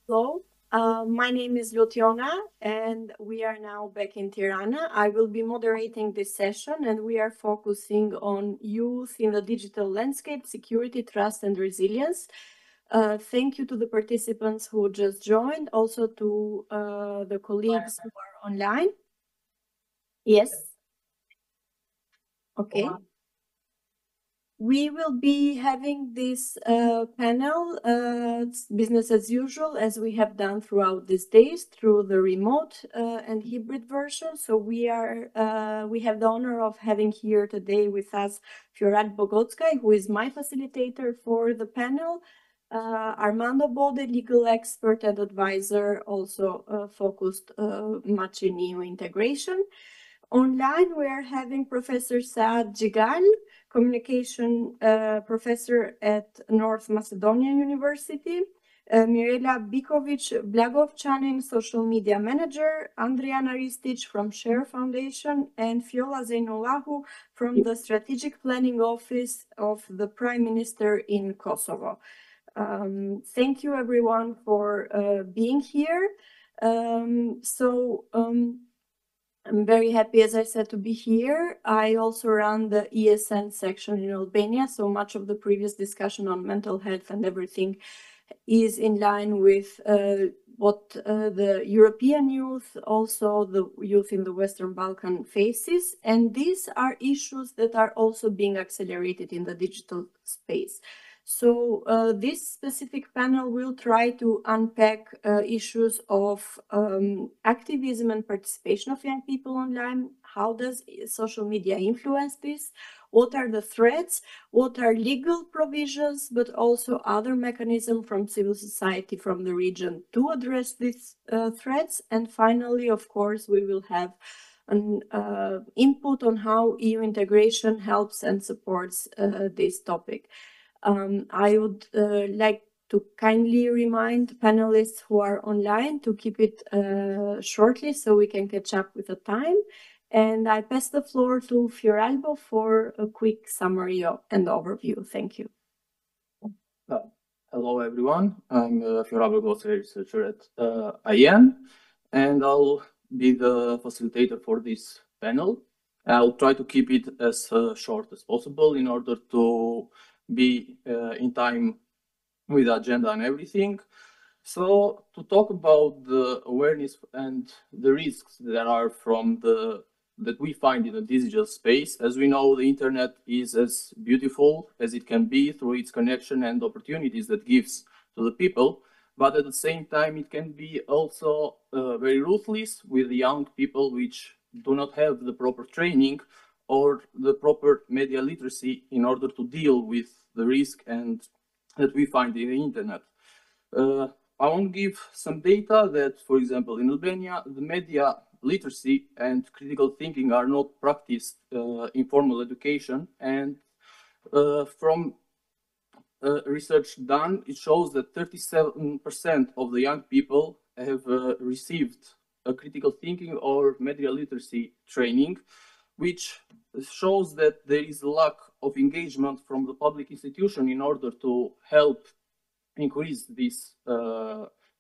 Hello, my name is Lutjona, and we are now back in Tirana. I will be moderating this session, and we are focusing on youth in the digital landscape, security, trust, and resilience. Thank you to the participants who just joined, also to the colleagues who are online. Yes. Okay. We will be having this panel, business as usual, as we have done throughout these days through the remote and hybrid version. So we have the honor of having here today with us Fjoralbo Gockaj, who is my facilitator for the panel. Armando Bode, legal expert and advisor, also focused much in EU integration. Online, we are having Professor Saad Dzigal, communication professor at North Macedonia University, Mirela Bikovic-Blagovčanin, social media manager, Andrijana Ristić from Share Foundation, and Fjolla Zejnullahu from the Strategic Planning Office of the Prime Minister in Kosovo. Thank you everyone for being here. I'm very happy, as I said, to be here. I also run the ESN section in Albania, so much of the previous discussion on mental health and everything is in line with what the European youth, also the youth in the Western Balkan faces. And these are issues that are also being accelerated in the digital space. So this specific panel will try to unpack issues of activism and participation of young people online. How does social media influence this? What are the threats? What are legal provisions, but also other mechanisms from civil society from the region to address these threats? And finally, of course, we will have an input on how EU integration helps and supports this topic. I would like to kindly remind panelists who are online to keep it shortly so we can catch up with the time. And I pass the floor to Fjoralbo for a quick summary and overview. Thank you. Hello, everyone. I'm Fjoralbo, researcher at AIEN, and I'll be the facilitator for this panel. I'll try to keep it as short as possible in order to be in time with the agenda and everything. So to talk about the awareness and the risks that are that we find in the digital space, as we know, the internet is as beautiful as it can be through its connection and opportunities that gives to the people, but at the same time it can be also very ruthless with young people which do not have the proper training or the proper media literacy in order to deal with the risk and that we find in the internet. I want to give some data that, for example, in Albania, the media literacy and critical thinking are not practiced in formal education. And from research done, it shows that 37% of the young people have received a critical thinking or media literacy training, which shows that there is a lack of engagement from the public institution in order to help increase this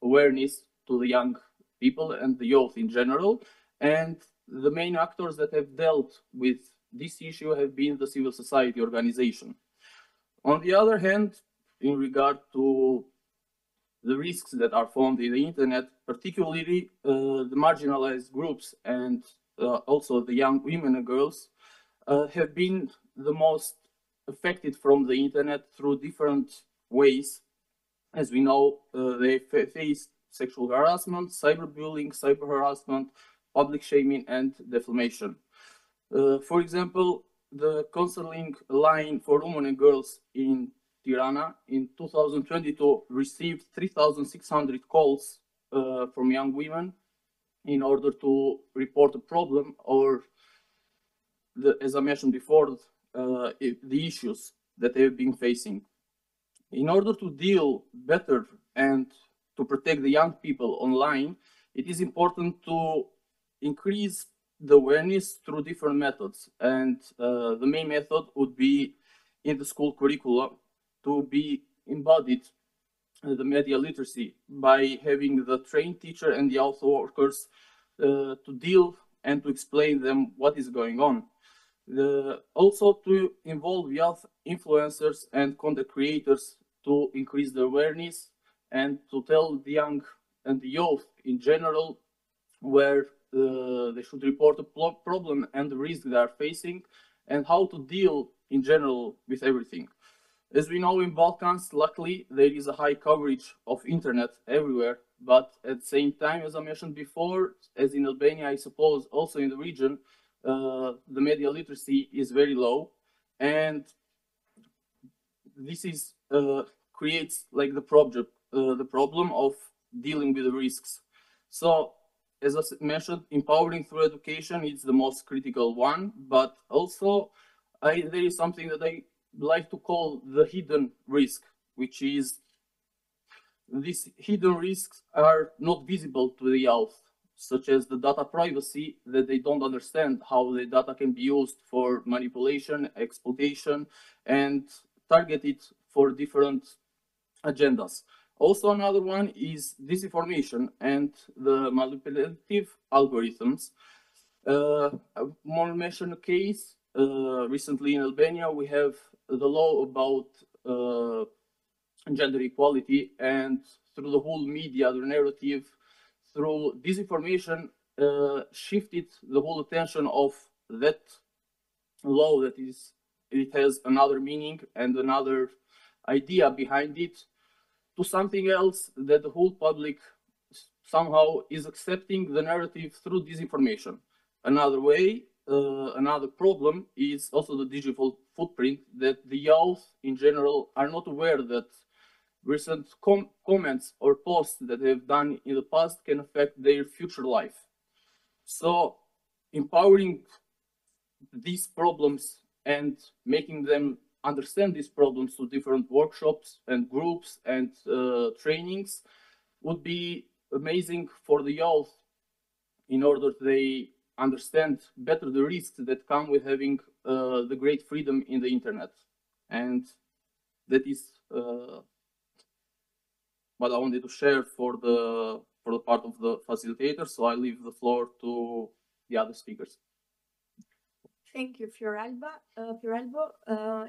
awareness to the young people and the youth in general. And the main actors that have dealt with this issue have been the civil society organization. On the other hand, in regard to the risks that are found in the internet, particularly the marginalized groups and also the young women and girls have been the most affected from the internet through different ways. As we know, they face sexual harassment, cyberbullying, cyber harassment, public shaming, and defamation. For example, the counseling line for women and girls in Tirana in 2022 received 3,600 calls from young women in order to report a problem or, as I mentioned before, the issues that they've been facing. In order to deal better and to protect the young people online, it is important to increase the awareness through different methods. And the main method would be in the school curricula to be embodied the media literacy by having the trained teacher and the youth workers to deal and to explain them what is going on. Also to involve youth influencers and content creators to increase the awareness and to tell the young and the youth in general where they should report a problem and the risk they are facing and how to deal in general with everything. As we know in Balkans, luckily, there is a high coverage of internet everywhere, but at the same time, as I mentioned before, as in Albania, I suppose also in the region, the media literacy is very low, and this is creates like the problem of dealing with the risks. So, as I mentioned, empowering through education is the most critical one, but also there is something that I like to call the hidden risk, which is these hidden risks are not visible to the youth, such as the data privacy, that they don't understand how the data can be used for manipulation, exploitation, and targeted for different agendas. Also, another one is disinformation and the manipulative algorithms. More mention a case. Recently in Albania, we have the law about gender equality, and through the whole media, the narrative, through disinformation, shifted the whole attention of that law that it has another meaning and another idea behind it to something else that the whole public somehow is accepting the narrative through disinformation. Another way, another problem is also the digital footprint, that the youth in general are not aware that recent comments or posts that they've done in the past can affect their future life. So empowering these problems and making them understand these problems through different workshops and groups and trainings would be amazing for the youth in order they understand better the risks that come with having the great freedom in the internet. And that is what I wanted to share for the part of the facilitator. So I leave the floor to the other speakers. Thank you, Fjoralbo.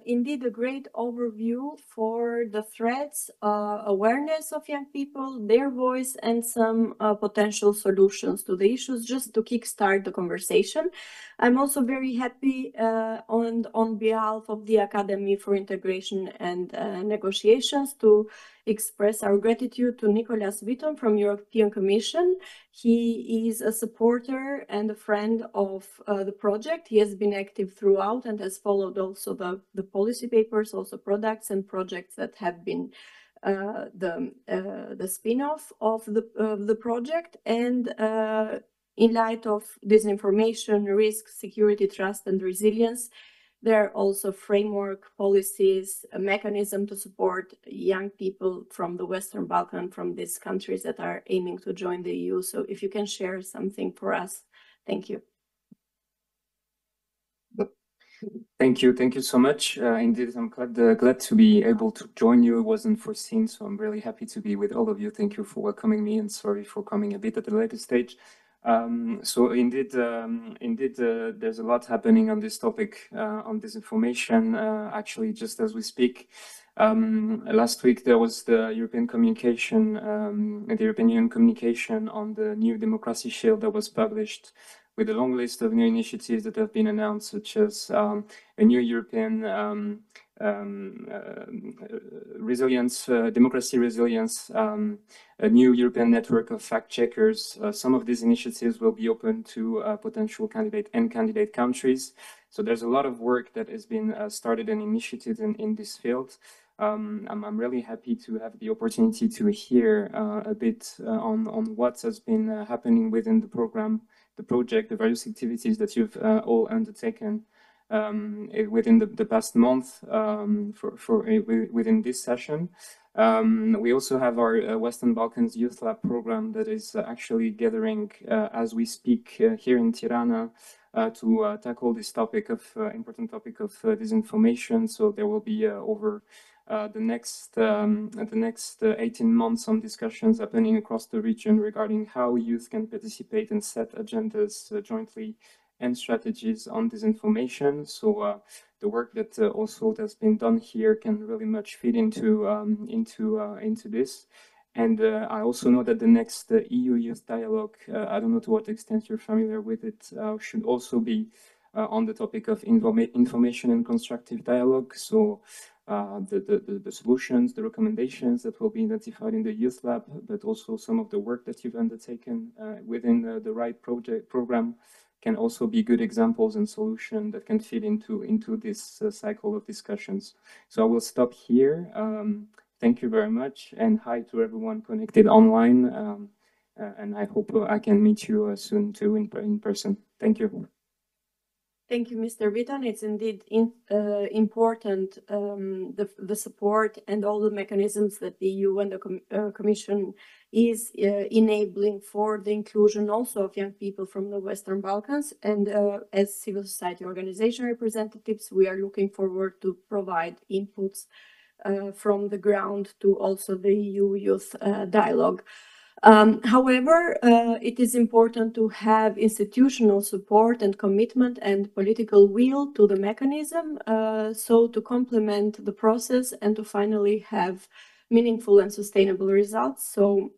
Indeed, a great overview for the threats, awareness of young people, their voice, and some potential solutions to the issues, just to kickstart the conversation. I'm also very happy on behalf of the Academy for Integration and Negotiations to express our gratitude to Nicholas Witton from European Commission. He is a supporter and a friend of the project. He has been active throughout and has followed also the policy papers, also products and projects that have been the spin-off of the project. And in light of disinformation, risk, security, trust, and resilience, there are also framework, policies, a mechanism to support young people from the Western Balkans, from these countries that are aiming to join the EU. So if you can share something for us, thank you. Thank you so much. Indeed, I'm glad to be able to join you. It wasn't foreseen, so I'm really happy to be with all of you. Thank you for welcoming me, and sorry for coming a bit at a later stage. So indeed, there's a lot happening on this topic, on disinformation. Actually, just as we speak, last week there was the European communication, the European Union communication on the new democracy shield that was published, with a long list of new initiatives that have been announced, such as a new European resilience, democracy resilience, a new European network of fact checkers. Some of these initiatives will be open to potential candidate countries. So there's a lot of work that has been started and initiated in this field. I'm really happy to have the opportunity to hear a bit on what has been happening within the program, the project, the various activities that you've all undertaken within the past month within this session. We also have our Western Balkans Youth Lab program that is actually gathering as we speak here in Tirana to tackle this topic of important topic of disinformation. So there will be over the next 18 months on discussions happening across the region regarding how youth can participate and set agendas jointly and strategies on disinformation. So the work that also has been done here can really much fit into this. And I also know that the next EU Youth Dialogue, I don't know to what extent you're familiar with it, should also be on the topic of information and constructive dialogue. So the solutions, the recommendations that will be identified in the Youth Lab, but also some of the work that you've undertaken within the RYDE program can also be good examples and solutions that can fit into this cycle of discussions. So I will stop here. Thank you very much, and hi to everyone connected online. And I hope I can meet you soon too in person. Thank you. Thank you, Mr. Witton. It's indeed important, the support and all the mechanisms that the EU and the Commission is enabling for the inclusion also of young people from the Western Balkans. And as civil society organization representatives, we are looking forward to provide inputs from the ground to also the EU Youth Dialogue. However, it is important to have institutional support and commitment and political will to the mechanism, so to complement the process and to finally have meaningful and sustainable results. So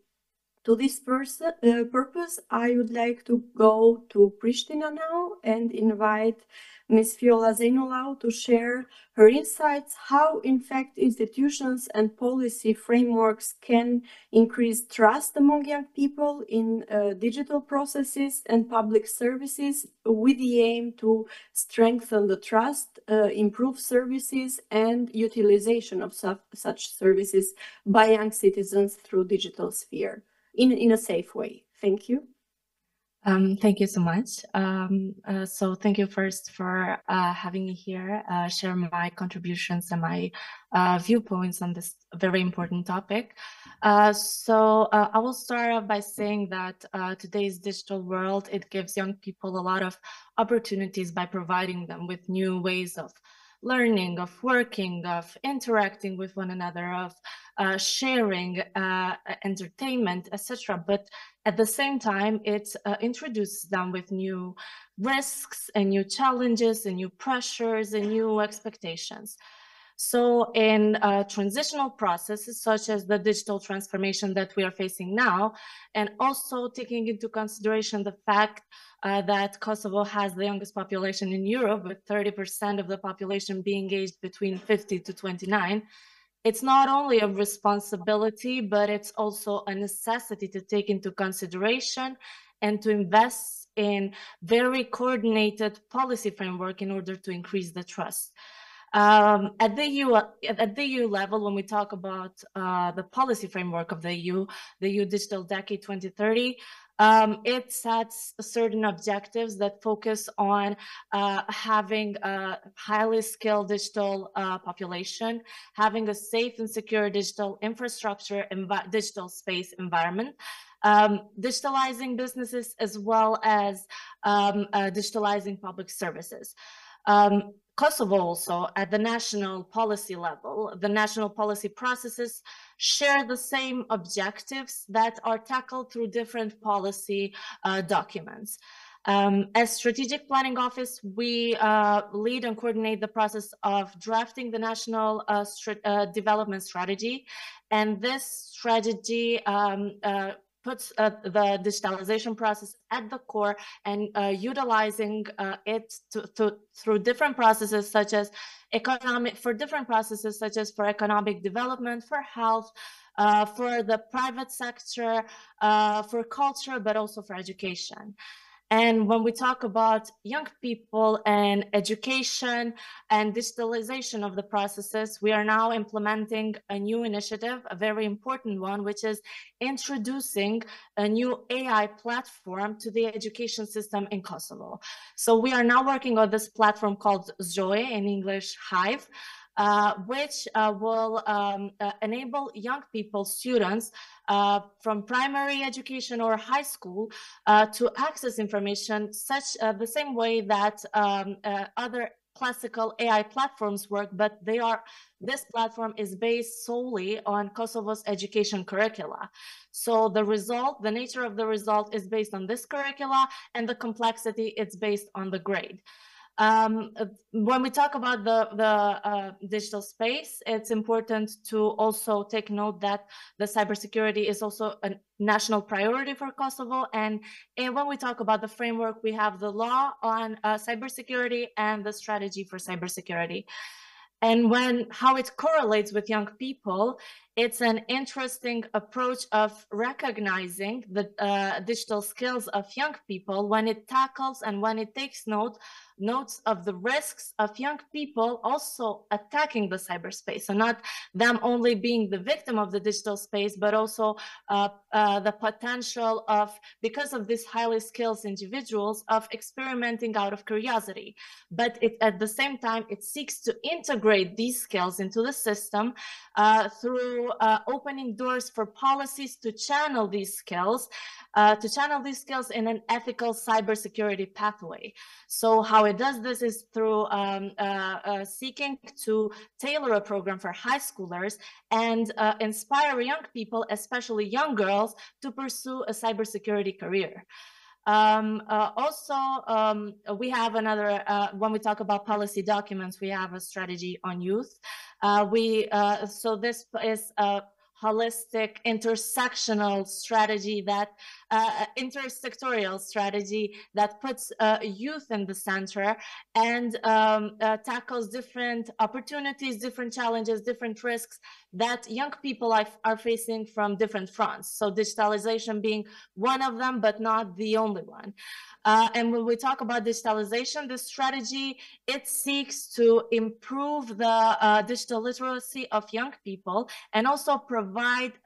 to this purpose, I would like to go to Pristina now and invite Ms. Fjolla Zejnullahu to share her insights, how in fact institutions and policy frameworks can increase trust among young people in digital processes and public services with the aim to strengthen the trust, improve services and utilization of such services by young citizens through digital sphere in a safe way. Thank you. Thank you so much. So thank you first for having me here, share my contributions and my viewpoints on this very important topic. So I will start off by saying that today's digital world, it gives young people a lot of opportunities by providing them with new ways of learning, of working, of interacting with one another, of sharing, entertainment, etc. But at the same time, it introduces them with new risks and new challenges and new pressures and new expectations. So in transitional processes such as the digital transformation that we are facing now, and also taking into consideration the fact that Kosovo has the youngest population in Europe, with 30% of the population being aged between 50 to 29, it's not only a responsibility, but it's also a necessity to take into consideration and to invest in very coordinated policy framework in order to increase the trust. At the EU level, when we talk about the policy framework of the EU Digital Decade 2030, it sets certain objectives that focus on having a highly skilled digital population, having a safe and secure digital infrastructure and digital space environment, digitalizing businesses as well as digitalizing public services. Kosovo also, at the national policy level, the national policy processes share the same objectives that are tackled through different policy documents. As Strategic Planning Office, we lead and coordinate the process of drafting the National Development Strategy, and this strategy puts the digitalization process at the core and utilizing it through different processes such as for economic development, for health, for the private sector, for culture, but also for education. And when we talk about young people and education and digitalization of the processes, we are now implementing a new initiative, a very important one, which is introducing a new AI platform to the education system in Kosovo. So we are now working on this platform called Zoe, in English Hive, which will enable young people, students from primary education or high school to access information the same way that other classical AI platforms work, but this platform is based solely on Kosovo's education curricula. So the nature of the result is based on this curricula, and the complexity, it's based on the grade. When we talk about the digital space, it's important to also take note that the cybersecurity is also a national priority for Kosovo. And when we talk about the framework, we have the law on cybersecurity and the strategy for cybersecurity. And how it correlates with young people, it's an interesting approach of recognizing the digital skills of young people when it tackles and when it takes notes of the risks of young people also attacking the cyberspace. So not them only being the victim of the digital space, but also the potential of, because of these highly skilled individuals, of experimenting out of curiosity. But at the same time, it seeks to integrate these skills into the system through opening doors for policies to channel these skills in an ethical cybersecurity pathway. So how it does this is through seeking to tailor a program for high schoolers and inspire young people, especially young girls, to pursue a cybersecurity career. We have another, when we talk about policy documents, we have a strategy on youth. So this is a holistic intersectional strategy that intersectorial strategy that puts youth in the center and tackles different opportunities, different challenges, different risks that young people are facing from different fronts. So digitalization being one of them, but not the only one. And when we talk about digitalization, this strategy, it seeks to improve the digital literacy of young people and also provide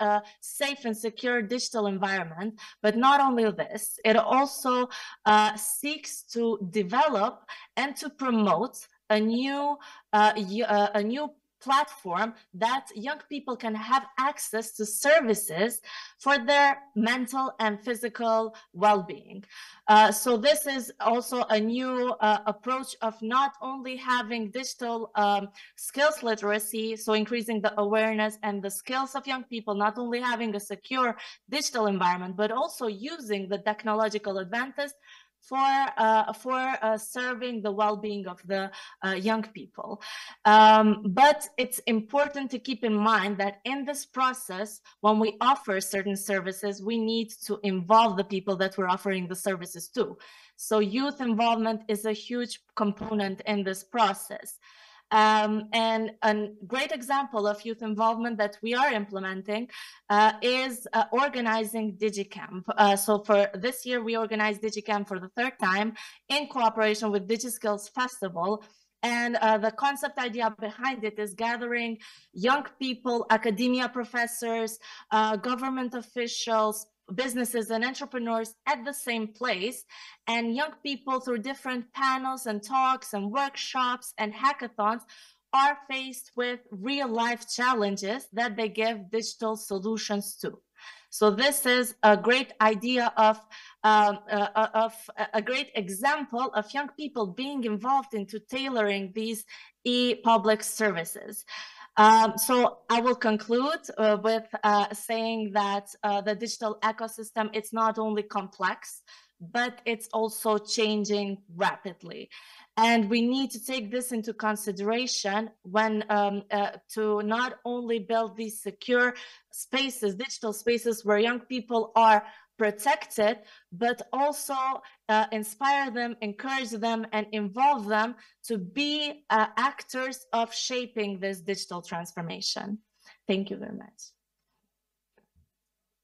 a safe and secure digital environment. But not only this, it also seeks to develop and to promote a new platform that young people can have access to services for their mental and physical well-being. So this is also a new approach of not only having digital skills literacy, so increasing the awareness and the skills of young people, not only having a secure digital environment, but also using the technological advances for serving the well-being of the young people. But it's important to keep in mind that in this process, when we offer certain services, we need to involve the people that we're offering the services to. So youth involvement is a huge component in this process. And a great example of youth involvement that we are implementing is organizing DigiCamp. So for this year, we organized DigiCamp for the third time in cooperation with DigiSkills Festival. And the concept idea behind it is gathering young people, academia professors, government officials, businesses and entrepreneurs at the same place, and young people through different panels and talks and workshops and hackathons are faced with real life challenges that they give digital solutions to. So this is a great idea of a great example of young people being involved into tailoring these e-public services. So I will conclude with saying that the digital ecosystem, it's not only complex, but it's also changing rapidly. And we need to take this into consideration when to not only build these secure spaces, digital spaces where young people are protected, but also inspire them, encourage them, and involve them to be actors of shaping this digital transformation. Thank you very much.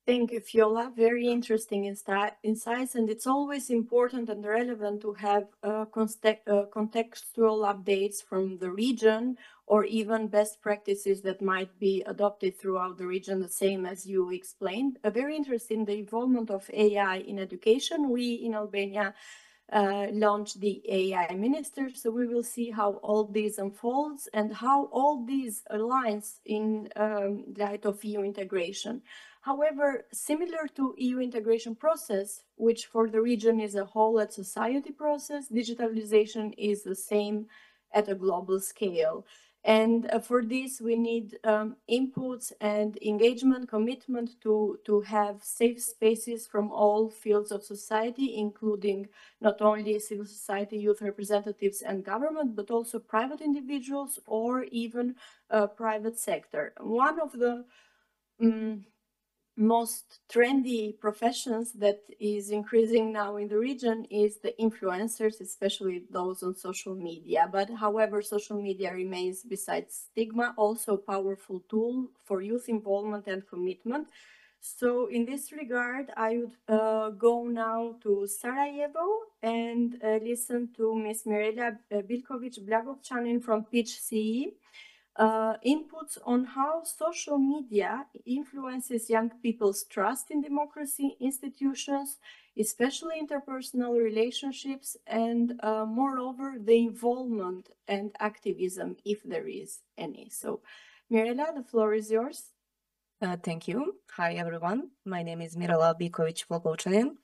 Thank you, Fjolla. Very interesting insights, and it's always important and relevant to have contextual updates from the region or even best practices that might be adopted throughout the region, the same as you explained. Very interesting, the involvement of AI in education. We in Albania launched the AI minister, so we will see how all this unfolds and how all this aligns in light of EU integration. However, similar to EU integration process, which for the region is a whole society process, digitalization is the same at a global scale. And for this, we need inputs and engagement, commitment to have safe spaces from all fields of society, including not only civil society, youth representatives and government, but also private individuals or even private sector. One of the most trendy professions that is increasing now in the region is the influencers, especially those on social media. But however, social media remains, besides stigma, also a powerful tool for youth involvement and commitment. So in this regard, I would go now to Sarajevo and listen to Ms. Mirela Biljković-Blagovčanin from Pitch CE. Inputs on how social media influences young people's trust in democracy, institutions, especially interpersonal relationships, and moreover, the involvement and activism, if there is any. So, Mirela, the floor is yours. Thank you. Hi, everyone. My name is Mirela Biljković-Blagovčanin,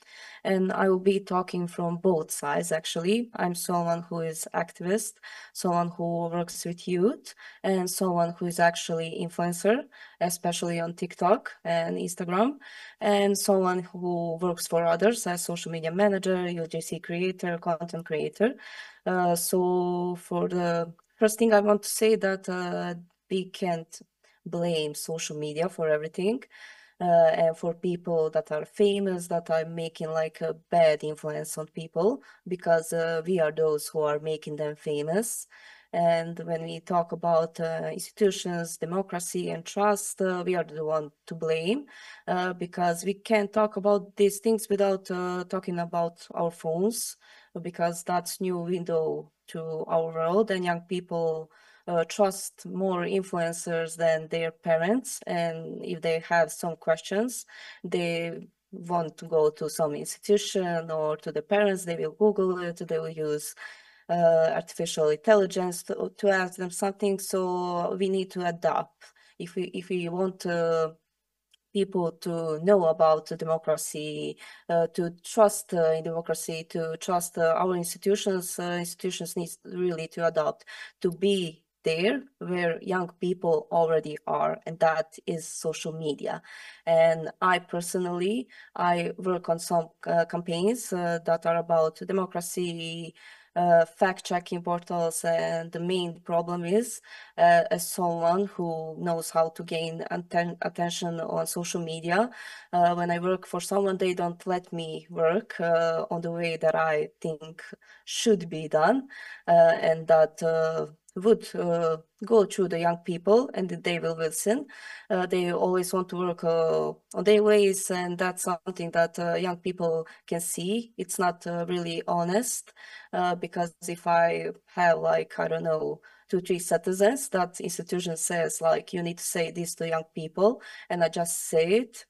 and I will be talking from both sides, actually. I'm someone who is activist, someone who works with youth, and someone who is actually influencer, especially on TikTok and Instagram, and someone who works for others as social media manager, UGC creator, content creator. So for the first thing I want to say that we can't blame social media for everything, and for people that are famous, that are making like a bad influence on people, because we are those who are making them famous. And when we talk about institutions, democracy and trust, we are the one to blame, because we can't talk about these things without talking about our phones, because that's new window to our world, and young people trust more influencers than their parents. And if they have some questions, they want to go to some institution or to the parents, they will Google it, they will use artificial intelligence to ask them something. So we need to adapt. If we want people to know about democracy, to trust in democracy, to trust our institutions, institutions need really to adapt, to be there where young people already are, and that is social media. And I personally, I work on some campaigns that are about democracy, fact-checking portals, and the main problem is, as someone who knows how to gain attention on social media, when I work for someone, they don't let me work on the way that I think should be done, and that would go through the young people, and they will listen. They always want to work on their ways, and that's something that young people can see. It's not really honest, because if I have like, I don't know, 2-3 citizens, that institution says like, you need to say this to young people, and I just say it,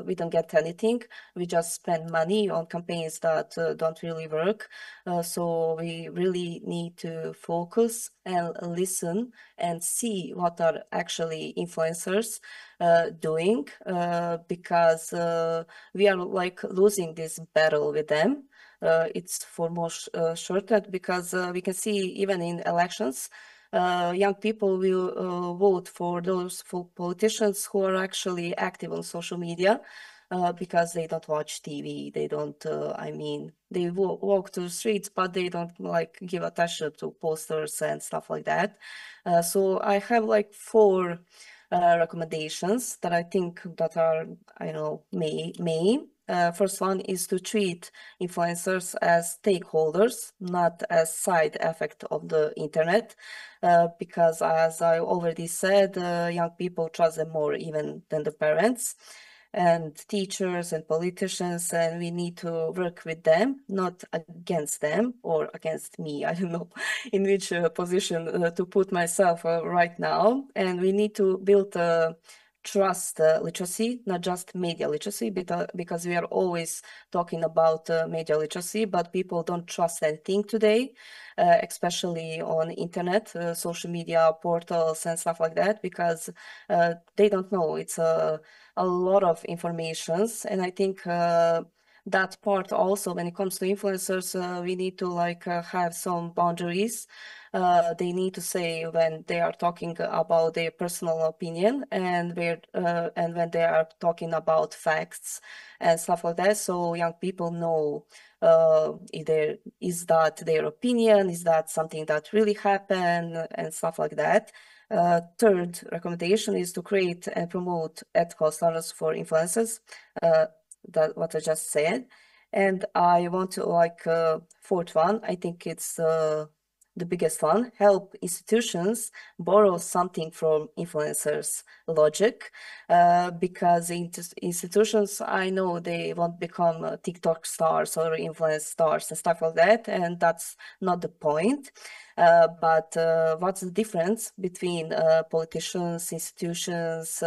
we don't get anything. We just spend money on campaigns that don't really work. So we really need to focus and listen and see what are actually influencers doing, because we are like losing this battle with them. It's for most shortcut, because we can see even in elections, young people will vote for those politicians who are actually active on social media, because they don't watch TV, they don't, I mean, they walk to the streets, but they don't like give attention to posters and stuff like that. So I have like 4 recommendations that I think that are, I know, main. First one is to treat influencers as stakeholders, not as side effect of the internet, because as I already said, young people trust them more even than the parents and teachers and politicians, and we need to work with them, not against them or against me. I don't know in which position to put myself right now. And we need to build trust literacy, not just media literacy, because we are always talking about media literacy, but people don't trust anything today, especially on internet, social media portals and stuff like that, because they don't know. It's a lot of informations, and I think that part also, when it comes to influencers, we need to like have some boundaries. They need to say when they are talking about their personal opinion and when they are talking about facts and stuff like that, so young people know either is that their opinion, is that something that really happened, and stuff like that. Third recommendation is to create and promote ethical standards for influencers. That what I just said. And I want to like fourth one, I think it's the biggest one, help institutions borrow something from influencers' logic, because institutions, I know they won't become TikTok stars or influence stars and stuff like that, and that's not the point. But what's the difference between politicians, institutions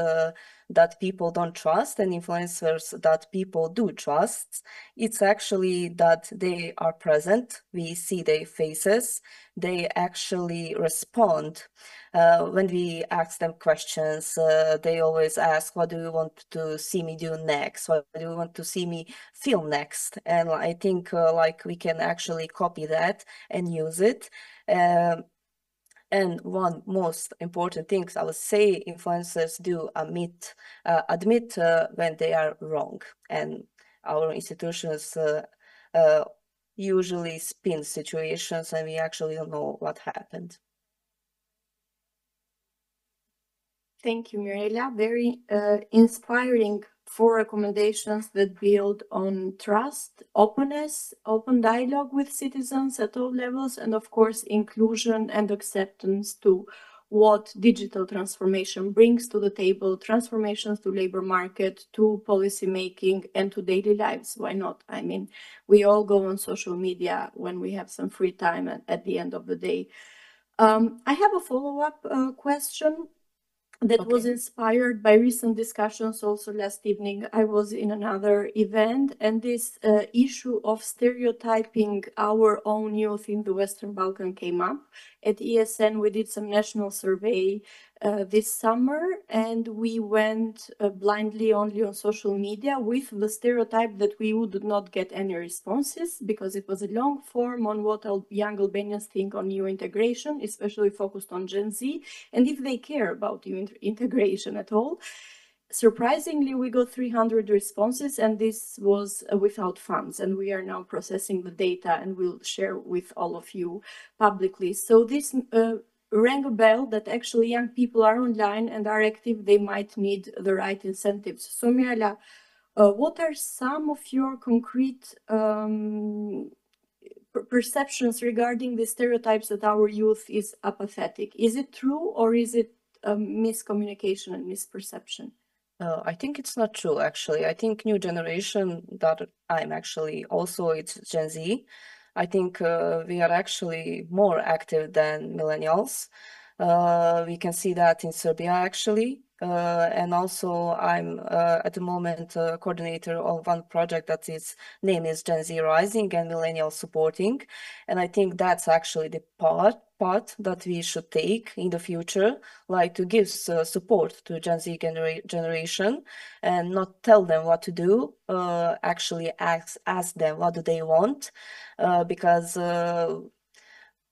that people don't trust and influencers that people do trust? It's actually that they are present, we see their faces, they actually respond. When we ask them questions, they always ask, what do you want to see me do next? What do you want to see me film next? And I think like we can actually copy that and use it. And one most important thing I would say, influencers do admit when they are wrong, and our institutions usually spin situations and we actually don't know what happened. Thank you, Mirela. Very inspiring 4 recommendations that build on trust, openness, open dialogue with citizens at all levels, and of course, inclusion and acceptance to what digital transformation brings to the table, transformations to labor market, to policy making, and to daily lives. Why not? I mean, we all go on social media when we have some free time at the end of the day. I have a follow-up question that was inspired by recent discussions. Also last evening, I was in another event, and this issue of stereotyping our own youth in the Western Balkans came up. At ESN, we did some national survey this summer, and we went blindly only on social media with the stereotype that we would not get any responses because it was a long form on what young Albanians think on EU integration, especially focused on Gen Z, and if they care about EU integration at all. Surprisingly, we got 300 responses, and this was without funds, and we are now processing the data and we'll share with all of you publicly. So this rang a bell that actually young people are online and are active, they might need the right incentives. So Mirela, what are some of your concrete perceptions regarding the stereotypes that our youth is apathetic? Is it true, or is it miscommunication and misperception? I think it's not true, actually. I think new generation that I'm actually also, it's Gen Z. I think we are actually more active than millennials. We can see that in Serbia, actually. And also I'm at the moment coordinator of one project that its name is Gen Z Rising and Millennial Supporting. And I think that's actually the part that we should take in the future, like to give support to Gen Z generation and not tell them what to do, actually ask them what do they want, because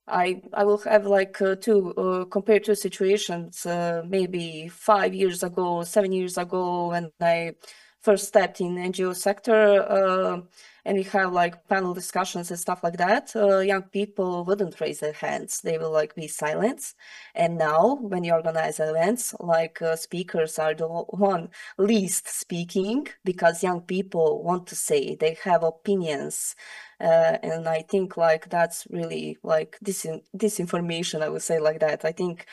I will have like compare two situations, maybe 5 years ago, 7 years ago, when I first stepped in NGO sector, and we have like panel discussions and stuff like that. Young people wouldn't raise their hands; they will like be silent. And now, when you organize events, like speakers are the one least speaking because young people want to say, they have opinions. And I think like that's really like disinformation, I would say like that. I think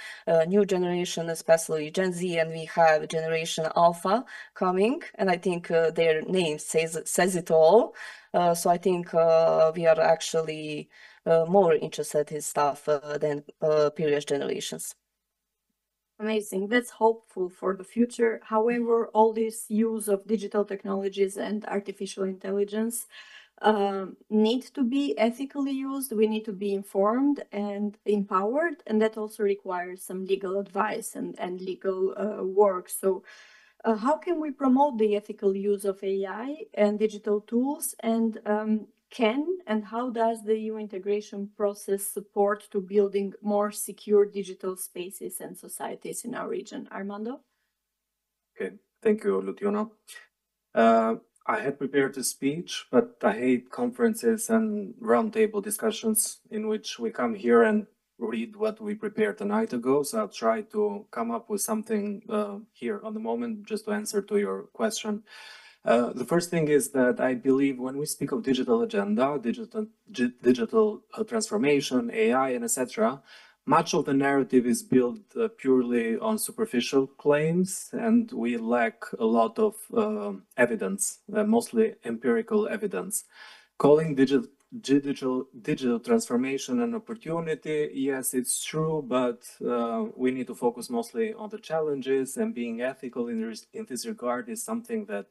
new generation, especially Gen Z, and we have generation Alpha coming, and I think their name says it all. So I think we are actually more interested in stuff than previous generations. Amazing. That's hopeful for the future. However, all this use of digital technologies and artificial intelligence need to be ethically used. We need to be informed and empowered, and that also requires some legal advice and legal work. So How can we promote the ethical use of AI and digital tools, and how does the EU integration process support to building more secure digital spaces and societies in our region? Armando? Okay, thank you, Lutjona. I had prepared a speech, but I hate conferences and roundtable discussions in which we come here and read what we prepared a night ago. So I'll try to come up with something here on the moment just to answer to your question. The first thing is that I believe when we speak of digital agenda, digital transformation, AI, and etc., much of the narrative is built purely on superficial claims, and we lack a lot of evidence, mostly empirical evidence. Calling digital transformation an opportunity, yes, it's true, but we need to focus mostly on the challenges, and being ethical in this regard is something that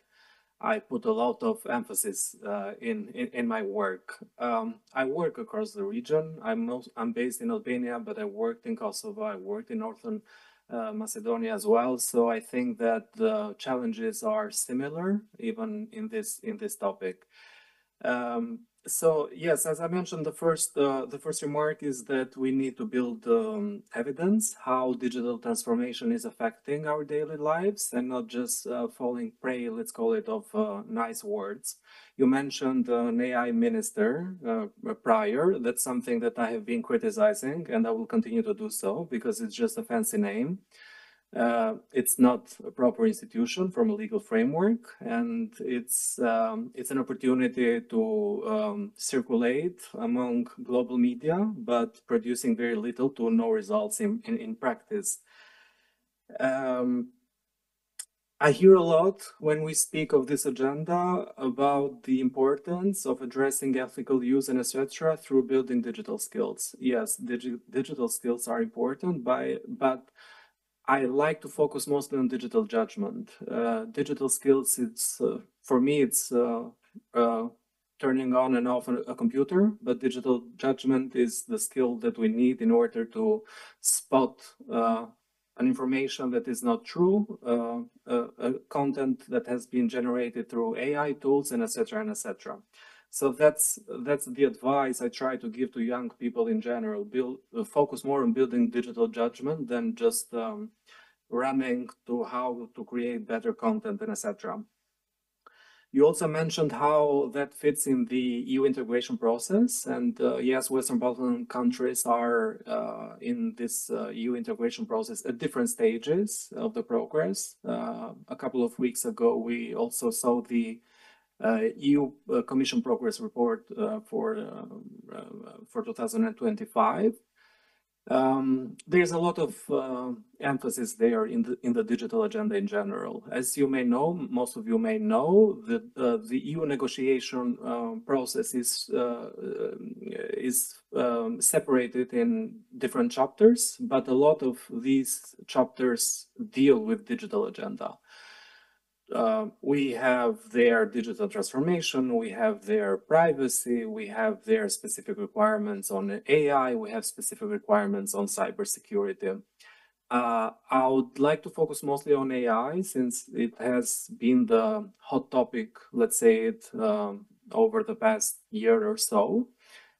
I put a lot of emphasis in my work. I work across the region. I'm based in Albania, but I worked in Kosovo. I worked in Northern Macedonia as well. So I think that the challenges are similar, even in this topic. So yes, as I mentioned, the first remark is that we need to build evidence how digital transformation is affecting our daily lives and not just falling prey, let's call it, of nice words. You mentioned an AI minister prior. That's something that I have been criticizing, and I will continue to do so because it's just a fancy name. It's not a proper institution from a legal framework, and it's an opportunity to circulate among global media, but producing very little to no results in practice. I hear a lot when we speak of this agenda about the importance of addressing ethical use and etc. through building digital skills. Yes, digital skills are important, but I like to focus mostly on digital judgment. Digital skills, it's for me, it's turning on and off a computer, but digital judgment is the skill that we need in order to spot an information that is not true, content that has been generated through AI tools, and etc. and etc. So that's the advice I try to give to young people in general. Focus more on building digital judgment than just running to how to create better content and etc. You also mentioned how that fits in the EU integration process, and yes, Western Balkan countries are in this EU integration process at different stages of the progress. A couple of weeks ago, we also saw the EU Commission progress report for 2025. There's a lot of emphasis there in the digital agenda in general. As you may know, most of you may know, that the EU negotiation process is separated in different chapters, but a lot of these chapters deal with digital agenda. We have their digital transformation, we have their privacy, we have their specific requirements on AI, we have specific requirements on cybersecurity. I would like to focus mostly on AI since it has been the hot topic, let's say it, over the past year or so.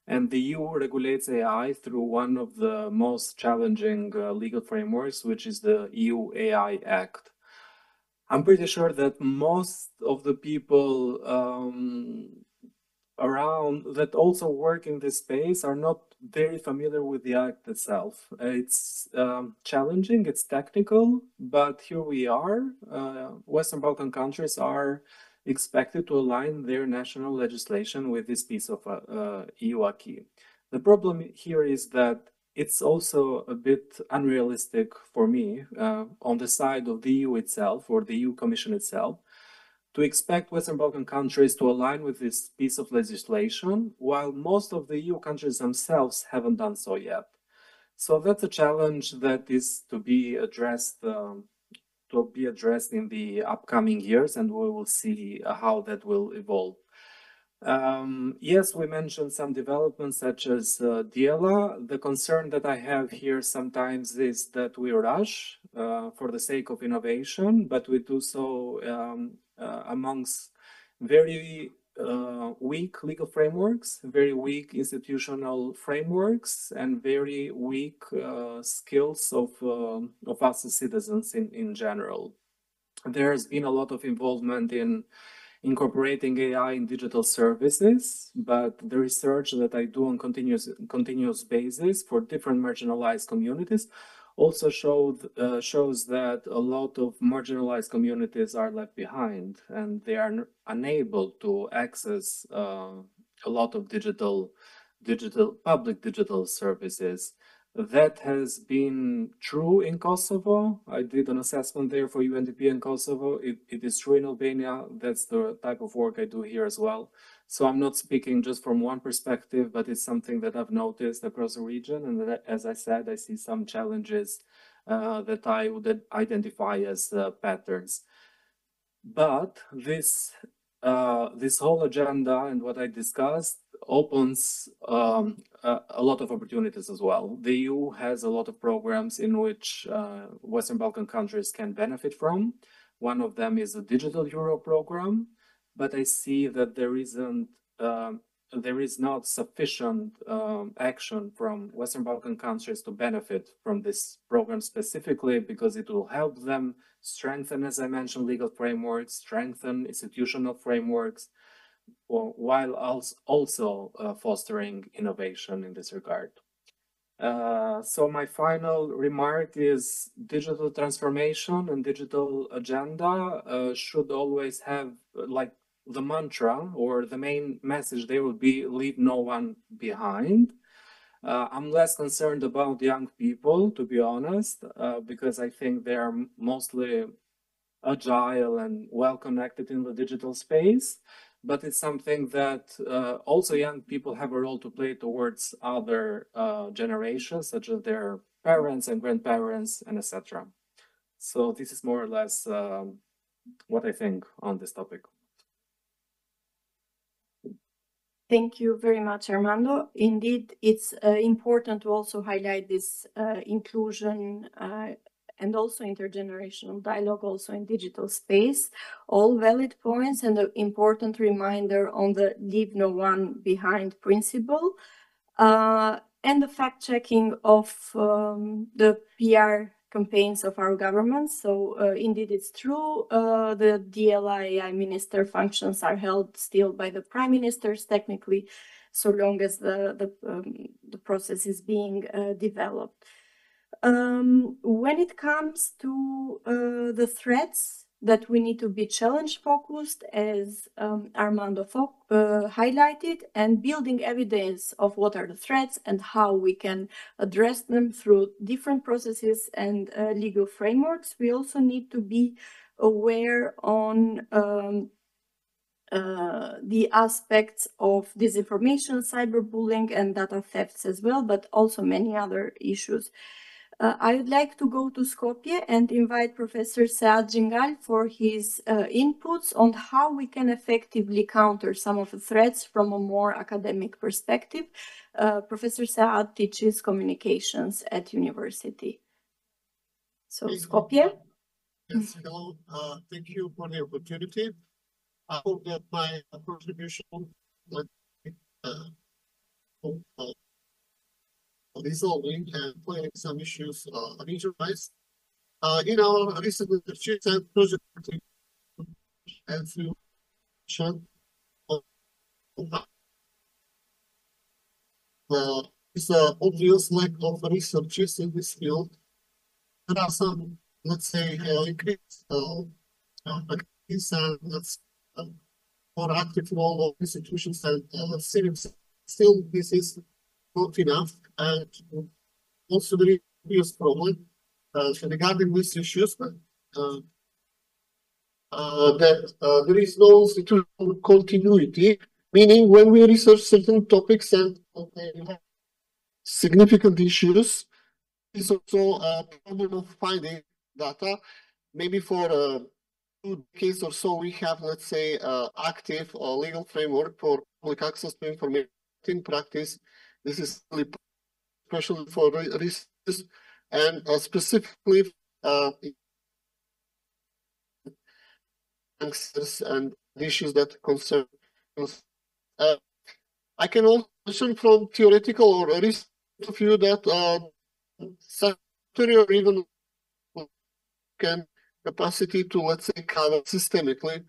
And the EU regulates AI through one of the most challenging legal frameworks, which is the EU AI Act. I'm pretty sure that most of the people around that also work in this space are not very familiar with the act itself. It's challenging, it's technical, but here we are. Western Balkan countries are expected to align their national legislation with this piece of EU acquis. The problem here is that it's also a bit unrealistic for me on the side of the EU itself or the EU Commission itself to expect Western Balkan countries to align with this piece of legislation while most of the EU countries themselves haven't done so yet. So that's a challenge that is to be addressed in the upcoming years, and we will see how that will evolve. Yes, we mentioned some developments such as DIELA. The concern that I have here sometimes is that we rush for the sake of innovation, but we do so amongst very weak legal frameworks, very weak institutional frameworks, and very weak skills of us as citizens in general. There's been a lot of involvement in incorporating AI in digital services, but the research that I do on continuous basis for different marginalized communities also shows that a lot of marginalized communities are left behind and they are unable to access a lot of public digital services. That has been true in Kosovo. I did an assessment there for UNDP in Kosovo. It is true in Albania. That's the type of work I do here as well. So I'm not speaking just from one perspective, but it's something that I've noticed across the region. And that, as I said, I see some challenges that I would identify as patterns. But this whole agenda and what I discussed opens a lot of opportunities as well. The EU has a lot of programs in which Western Balkan countries can benefit from. One of them is a Digital Euro program, but I see that there is not sufficient action from Western Balkan countries to benefit from this program specifically because it will help them strengthen, as I mentioned, legal frameworks, strengthen institutional frameworks, while also fostering innovation in this regard. So my final remark is digital transformation and digital agenda should always have like the mantra or the main message there would be leave no one behind. I'm less concerned about young people, to be honest, because I think they are mostly agile and well connected in the digital space. But it's something that also young people have a role to play towards other generations, such as their parents and grandparents and etc. So this is more or less what I think on this topic. Thank you very much, Armando. Indeed, it's important to also highlight this inclusion and also intergenerational dialogue also in digital space. All valid points and an important reminder on the leave no one behind principle and the fact-checking of the PR campaigns of our government. So indeed, it's true. The DLI minister functions are held still by the prime ministers technically, so long as the process is being developed. When it comes to the threats that we need to be challenge focused, as Armando highlighted, and building evidence of what are the threats and how we can address them through different processes and legal frameworks, we also need to be aware on the aspects of disinformation, cyberbullying, and data thefts as well, but also many other issues. I would like to go to Skopje and invite Professor Sead Dzigal for his inputs on how we can effectively counter some of the threats from a more academic perspective. Professor Sead teaches communications at university. So, Skopje. Yes, hello. Thank you for the opportunity. I hope that my contribution resolving and playing some issues regionalized. In our recent research and project, as you mentioned, it's an obvious lack of researchers in this field. There are some, let's say, increased activities and more active role of institutions and still this is not enough, and also the previous problem regarding these issues that there is no institutional continuity, meaning when we research certain topics and significant issues, it's also a problem of finding data, maybe for 2 decades or so, we have, let's say, active legal framework for public access to information. In practice, this is really especially for research and specifically and issues that concern. I can also mention from theoretical or research view that secretary or even can capacity to, let's say, cover systemically.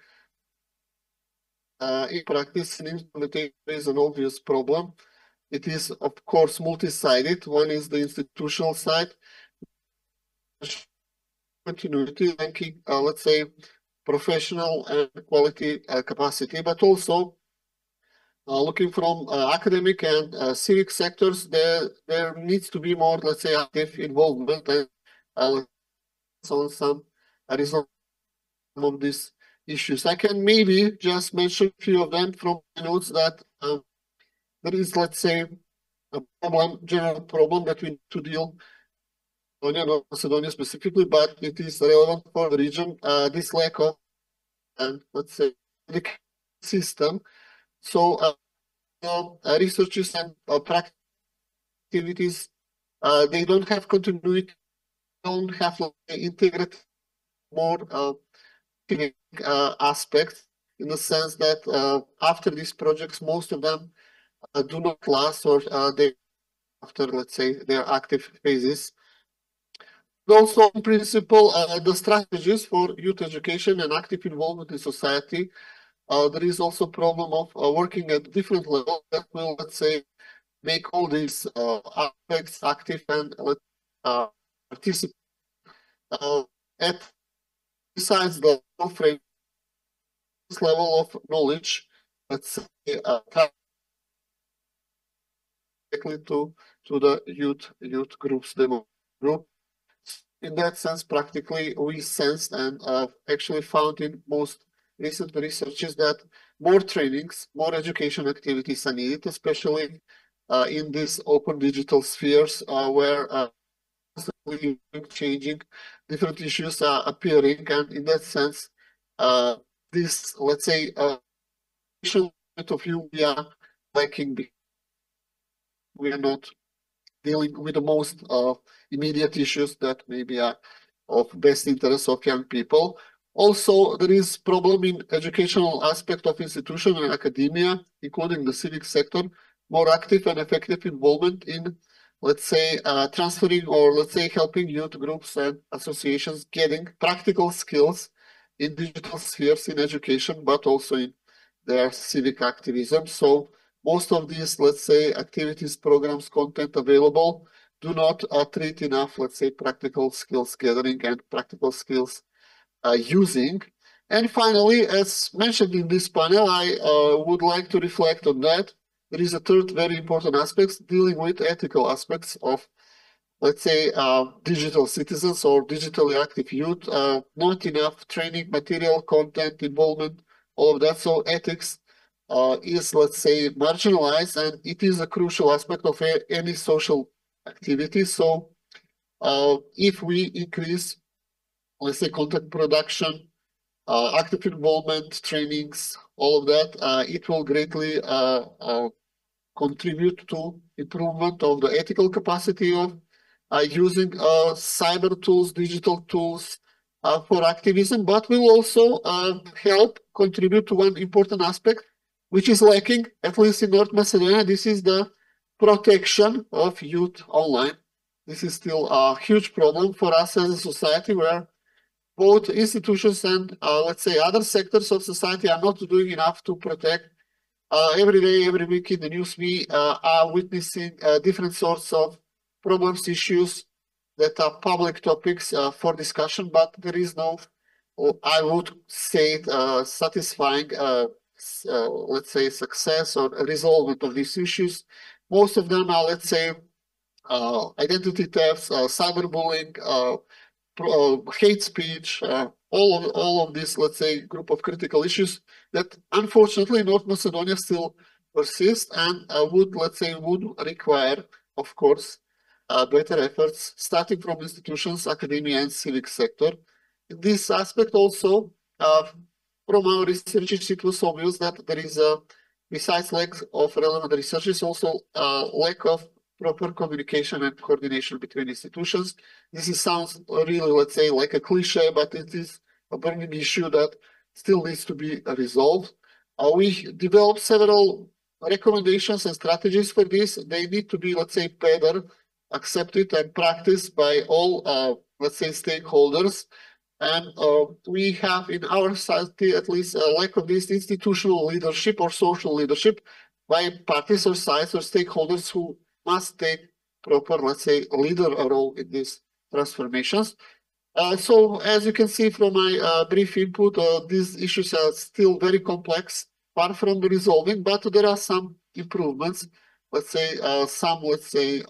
In practice, in implementation is an obvious problem. It is, of course, multi-sided. One is the institutional side, continuity, linking, let's say, professional and quality capacity, but also looking from academic and civic sectors, there needs to be more, let's say, active involvement and on some resolution of these issues. I can maybe just mention a few of them from my notes that there is, let's say, a problem, general problem that we need to deal with, not Macedonia specifically, but it is relevant for the region. This lack of, let's say, the system. So researchers and practice activities, they don't have continuity, don't have, like, integrated more aspects, in the sense that after these projects, most of them do not last, or they after, let's say, their active phases. Also, in principle, the strategies for youth education and active involvement in society, there is also a problem of working at different levels that will, let's say, make all these aspects active and participate at, besides the frame, this level of knowledge, let's say, to the youth groups, demo group. In that sense, practically, we sensed and actually found in most recent researches that more trainings, more education activities are needed, especially in these open digital spheres where constantly changing, different issues are appearing, and in that sense, this, let's say, point of view, we are lacking. We are not dealing with the most immediate issues that maybe are of best interest of young people. Also, there is problem in educational aspect of institution and academia, including the civic sector, more active and effective involvement in, let's say, transferring or, let's say, helping youth groups and associations getting practical skills in digital spheres in education, but also in their civic activism. So most of these, let's say, activities, programs, content available do not treat enough, let's say, practical skills gathering and practical skills using. And finally, as mentioned in this panel, I would like to reflect on that. There is a third very important aspect, dealing with ethical aspects of, let's say, digital citizens or digitally active youth. Not enough training, material, content, involvement, all of that. So ethics is, let's say, marginalized, and it is a crucial aspect of any social activity. So if we increase, let's say, content production, active involvement, trainings, all of that, it will greatly contribute to improvement of the ethical capacity of using cyber tools, digital tools for activism, but will also help contribute to one important aspect, which is lacking, at least in North Macedonia. This is the protection of youth online. This is still a huge problem for us as a society, where both institutions and, let's say, other sectors of society are not doing enough to protect. Every day, every week in the news, we are witnessing different sorts of problems, issues that are public topics for discussion, but there is no, I would say, satisfying, let's say, success or resolvement of these issues. Most of them are, let's say, identity thefts, cyberbullying, hate speech, all of this, let's say, group of critical issues that unfortunately North Macedonia still persist and would, let's say, would require, of course, better efforts starting from institutions, academia, and civic sector. In this aspect also, from our research, it was obvious that there is a, besides lack of relevant research, is also a lack of proper communication and coordination between institutions. This sounds really, let's say, like a cliche, but it is a burning issue that still needs to be resolved. We developed several recommendations and strategies for this. They need to be, let's say, better accepted and practiced by all, let's say, stakeholders. And we have in our society at least a lack of this institutional leadership or social leadership by parties or sides or stakeholders who must take proper, let's say, leader role in these transformations. So as you can see from my brief input, these issues are still very complex, far from resolving, but there are some improvements. Let's say some, let's say,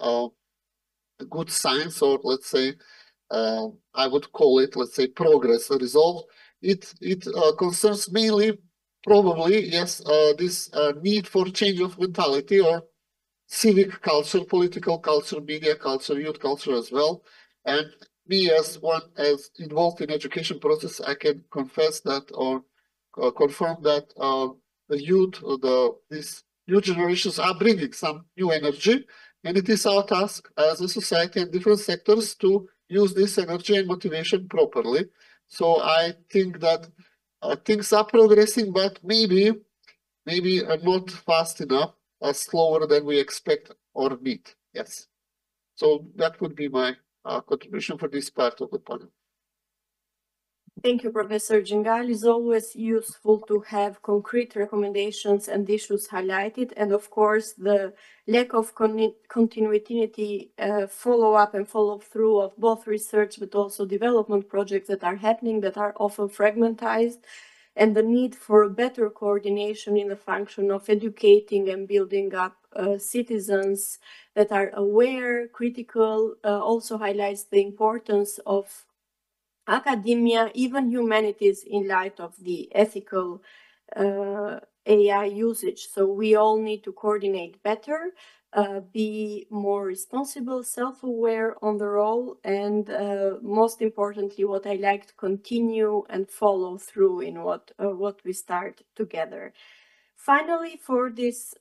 good signs, or let's say, I would call it, let's say, progress resolved. It concerns mainly, probably, yes, this need for change of mentality or civic culture, political culture, media culture, youth culture as well. And me as one as involved in education process, I can confess that or confirm that the youth, these new generations are bringing some new energy, and it is our task as a society and different sectors to use this energy and motivation properly. So I think that things are progressing, but maybe not fast enough, slower than we expect or need. Yes. So that would be my contribution for this part of the panel. Thank you, Professor Dzigal. It's always useful to have concrete recommendations and issues highlighted. And of course, the lack of continuity, follow-up and follow-through of both research, but also development projects that are happening that are often fragmentized, and the need for better coordination in the function of educating and building up citizens that are aware, critical, also highlights the importance of academia, even humanities, in light of the ethical AI usage. So we all need to coordinate better, be more responsible, self-aware on the role, and most importantly, what I like to continue and follow through in what we start together. Finally, for this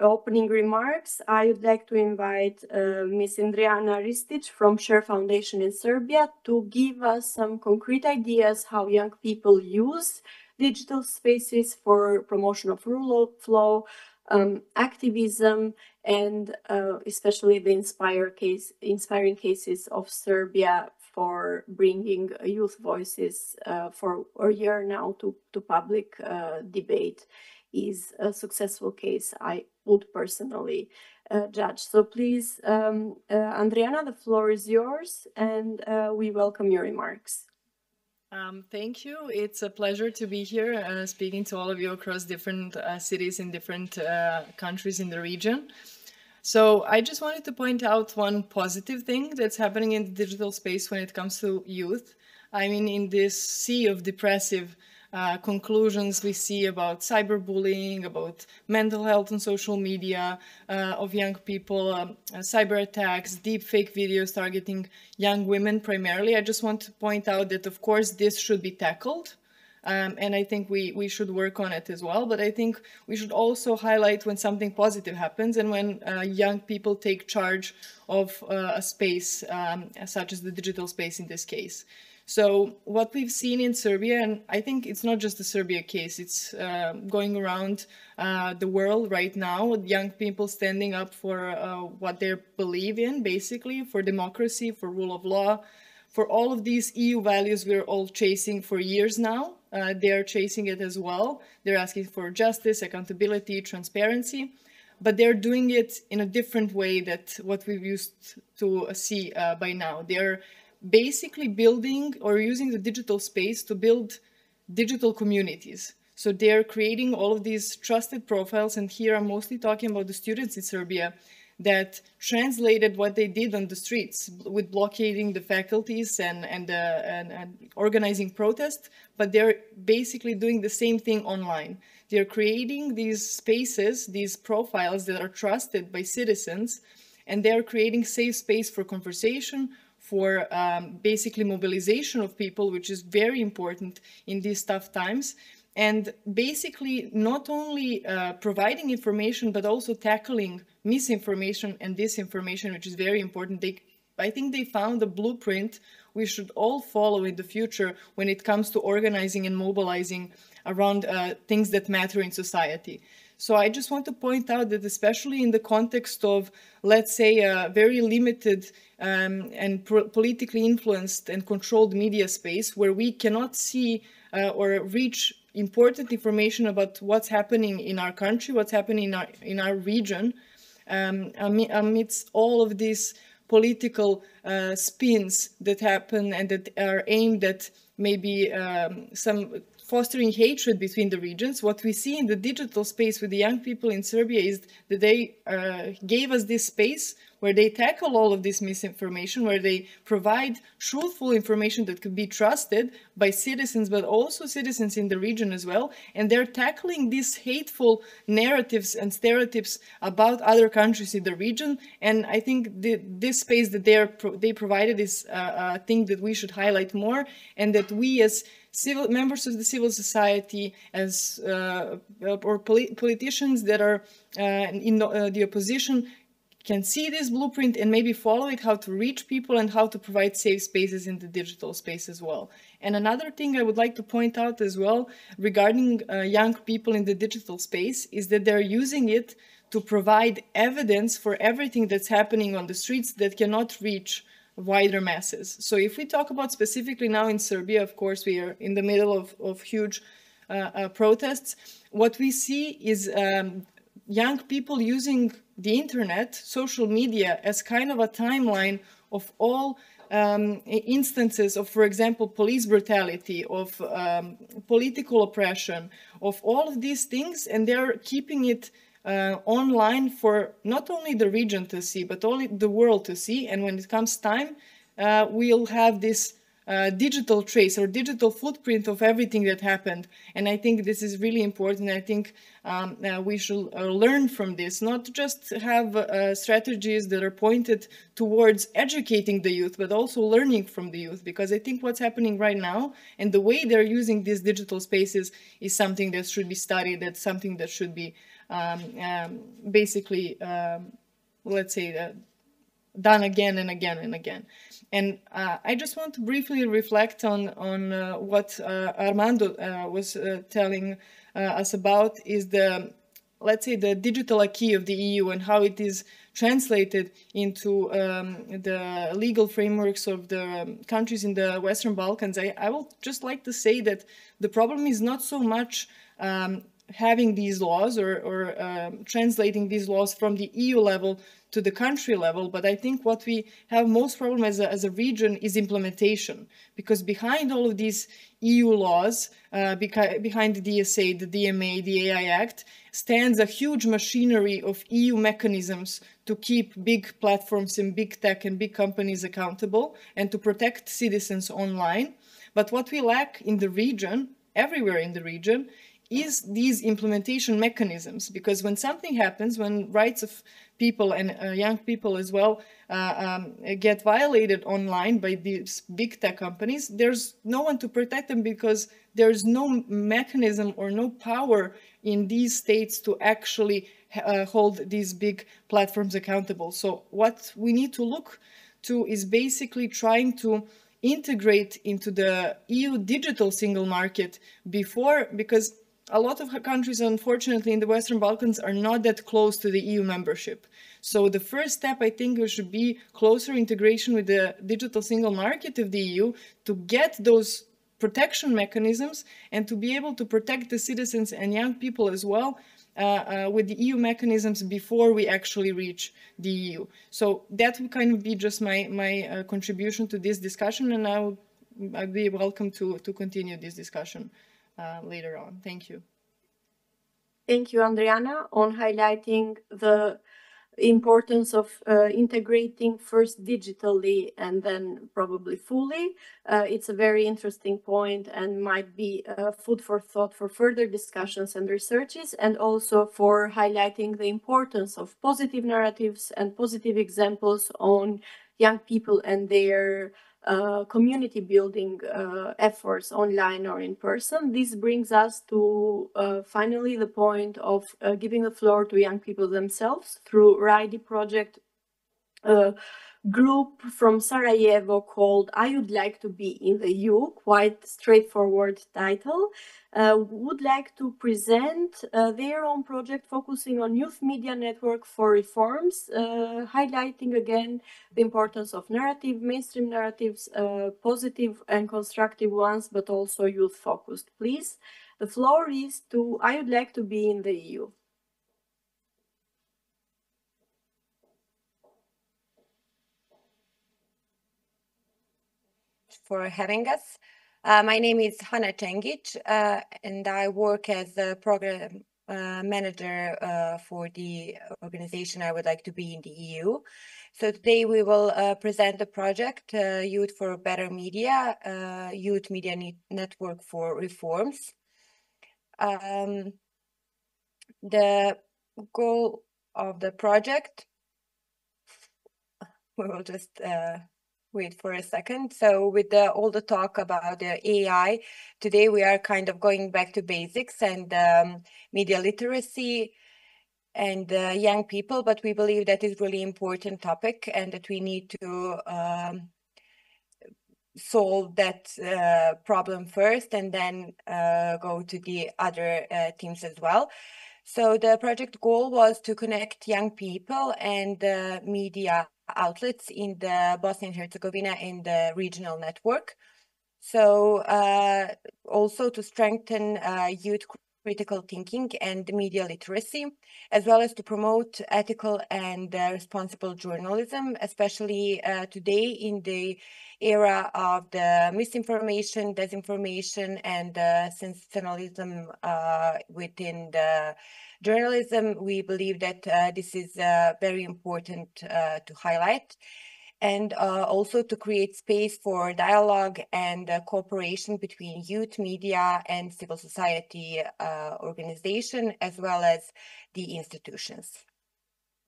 opening remarks, I would like to invite Ms. Andrijana Ristić from Share Foundation in Serbia to give us some concrete ideas how young people use digital spaces for promotion of rule of law, activism, and especially the inspiring cases of Serbia for bringing youth voices for a year now to public debate is a successful case, I would personally judge. So please, Andrijana, the floor is yours, and we welcome your remarks. Thank you. It's a pleasure to be here speaking to all of you across different cities in different countries in the region. So I just wanted to point out one positive thing that's happening in the digital space when it comes to youth. I mean, in this sea of depressive conclusions we see about cyberbullying, about mental health on social media, of young people, cyber attacks, deep fake videos targeting young women primarily. I just want to point out that, of course, this should be tackled. And I think we should work on it as well. But I think we should also highlight when something positive happens and when young people take charge of a space, such as the digital space in this case. So what we've seen in Serbia, and I think it's not just the Serbia case, it's going around the world right now, young people standing up for what they believe in, basically, for democracy, for rule of law, for all of these EU values we're all chasing for years now. They're chasing it as well. They're asking for justice, accountability, transparency, but they're doing it in a different way than what we've used to see by now. They're basically building or using the digital space to build digital communities. So they're creating all of these trusted profiles, and here I'm mostly talking about the students in Serbia that translated what they did on the streets with blockading the faculties and organizing protests, but they're basically doing the same thing online. They're creating these spaces, these profiles that are trusted by citizens, and they're creating safe space for conversation, for basically mobilization of people, which is very important in these tough times. And basically not only providing information, but also tackling misinformation and disinformation, which is very important. I think they found a blueprint we should all follow in the future when it comes to organizing and mobilizing around things that matter in society. So I just want to point out that especially in the context of, let's say, a very limited and politically influenced and controlled media space where we cannot see or reach important information about what's happening in our country, what's happening in our region, amidst all of these political spins that happen and that are aimed at maybe some fostering hatred between the regions. What we see in the digital space with the young people in Serbia is that they gave us this space where they tackle all of this misinformation, where they provide truthful information that could be trusted by citizens, but also citizens in the region as well. And they're tackling these hateful narratives and stereotypes about other countries in the region. And I think this space that they provided is a thing that we should highlight more, and that we as members of the civil society, as or politicians that are in the opposition, can see this blueprint and maybe follow it, how to reach people and how to provide safe spaces in the digital space as well. And another thing I would like to point out as well regarding young people in the digital space is that they're using it to provide evidence for everything that's happening on the streets that cannot reach wider masses. So if we talk about specifically now in Serbia, of course, we are in the middle of huge protests. What we see is young people using the internet, social media, as kind of a timeline of all instances of, for example, police brutality, of political oppression, of all of these things, and they're keeping it online for not only the region to see, but only the world to see. And when it comes time, we'll have this digital trace or digital footprint of everything that happened. And I think this is really important. I think we should learn from this, not just have strategies that are pointed towards educating the youth, but also learning from the youth. Because I think what's happening right now and the way they're using these digital spaces is something that should be studied, that's something that should be basically, let's say, done again and again and again. And I just want to briefly reflect on what Armando was telling us about, is the, let's say, the digital acquis of the EU and how it is translated into the legal frameworks of the countries in the Western Balkans. I will just like to say that the problem is not so much having these laws or translating these laws from the EU level to the country level, but I think what we have most problem as a region is implementation, because behind all of these EU laws, behind the DSA, the DMA, the AI Act, stands a huge machinery of EU mechanisms to keep big platforms and big tech and big companies accountable and to protect citizens online. But what we lack in the region, everywhere in the region, is these implementation mechanisms, because when something happens, when rights of people and young people as well get violated online by these big tech companies, there's no one to protect them, because there's no mechanism or no power in these states to actually hold these big platforms accountable. So what we need to look to is basically trying to integrate into the EU digital single market before, because a lot of countries, unfortunately, in the Western Balkans are not that close to the EU membership. So the first step, I think, should be closer integration with the digital single market of the EU to get those protection mechanisms and to be able to protect the citizens and young people as well with the EU mechanisms before we actually reach the EU. So that would kind of be just my contribution to this discussion, and I'd be welcome to continue this discussion later on. Thank you. Thank you, Andrijana, on highlighting the importance of integrating first digitally and then probably fully. It's a very interesting point and might be food for thought for further discussions and researches, and also for highlighting the importance of positive narratives and positive examples on young people and their community building efforts online or in person. This brings us to finally the point of giving the floor to young people themselves through RYDE project group from Sarajevo called I Would Like to Be in the EU, quite straightforward title, would like to present their own project focusing on youth media network for reforms, highlighting again the importance of narrative, mainstream narratives, positive and constructive ones, but also youth focused. Please, the floor is to I Would Like to Be in the EU. For having us. My name is Hana Cengic, and I work as a program manager for the organization I Would Like to Be in the EU. So today we will present the project Youth for Better Media, Youth Media Network for Reforms. The goal of the project, we will just wait for a second. So with all the talk about the AI, today we are kind of going back to basics and media literacy and young people, but we believe that is really important topic and that we need to solve that problem first and then go to the other teams as well. So the project goal was to connect young people and media outlets in the Bosnia and Herzegovina and the regional network. So also to strengthen youth critical thinking and media literacy, as well as to promote ethical and responsible journalism, especially today in the era of the misinformation, disinformation, and sensationalism within the journalism. We believe that this is very important to highlight, and also to create space for dialogue and cooperation between youth media and civil society organization, as well as the institutions.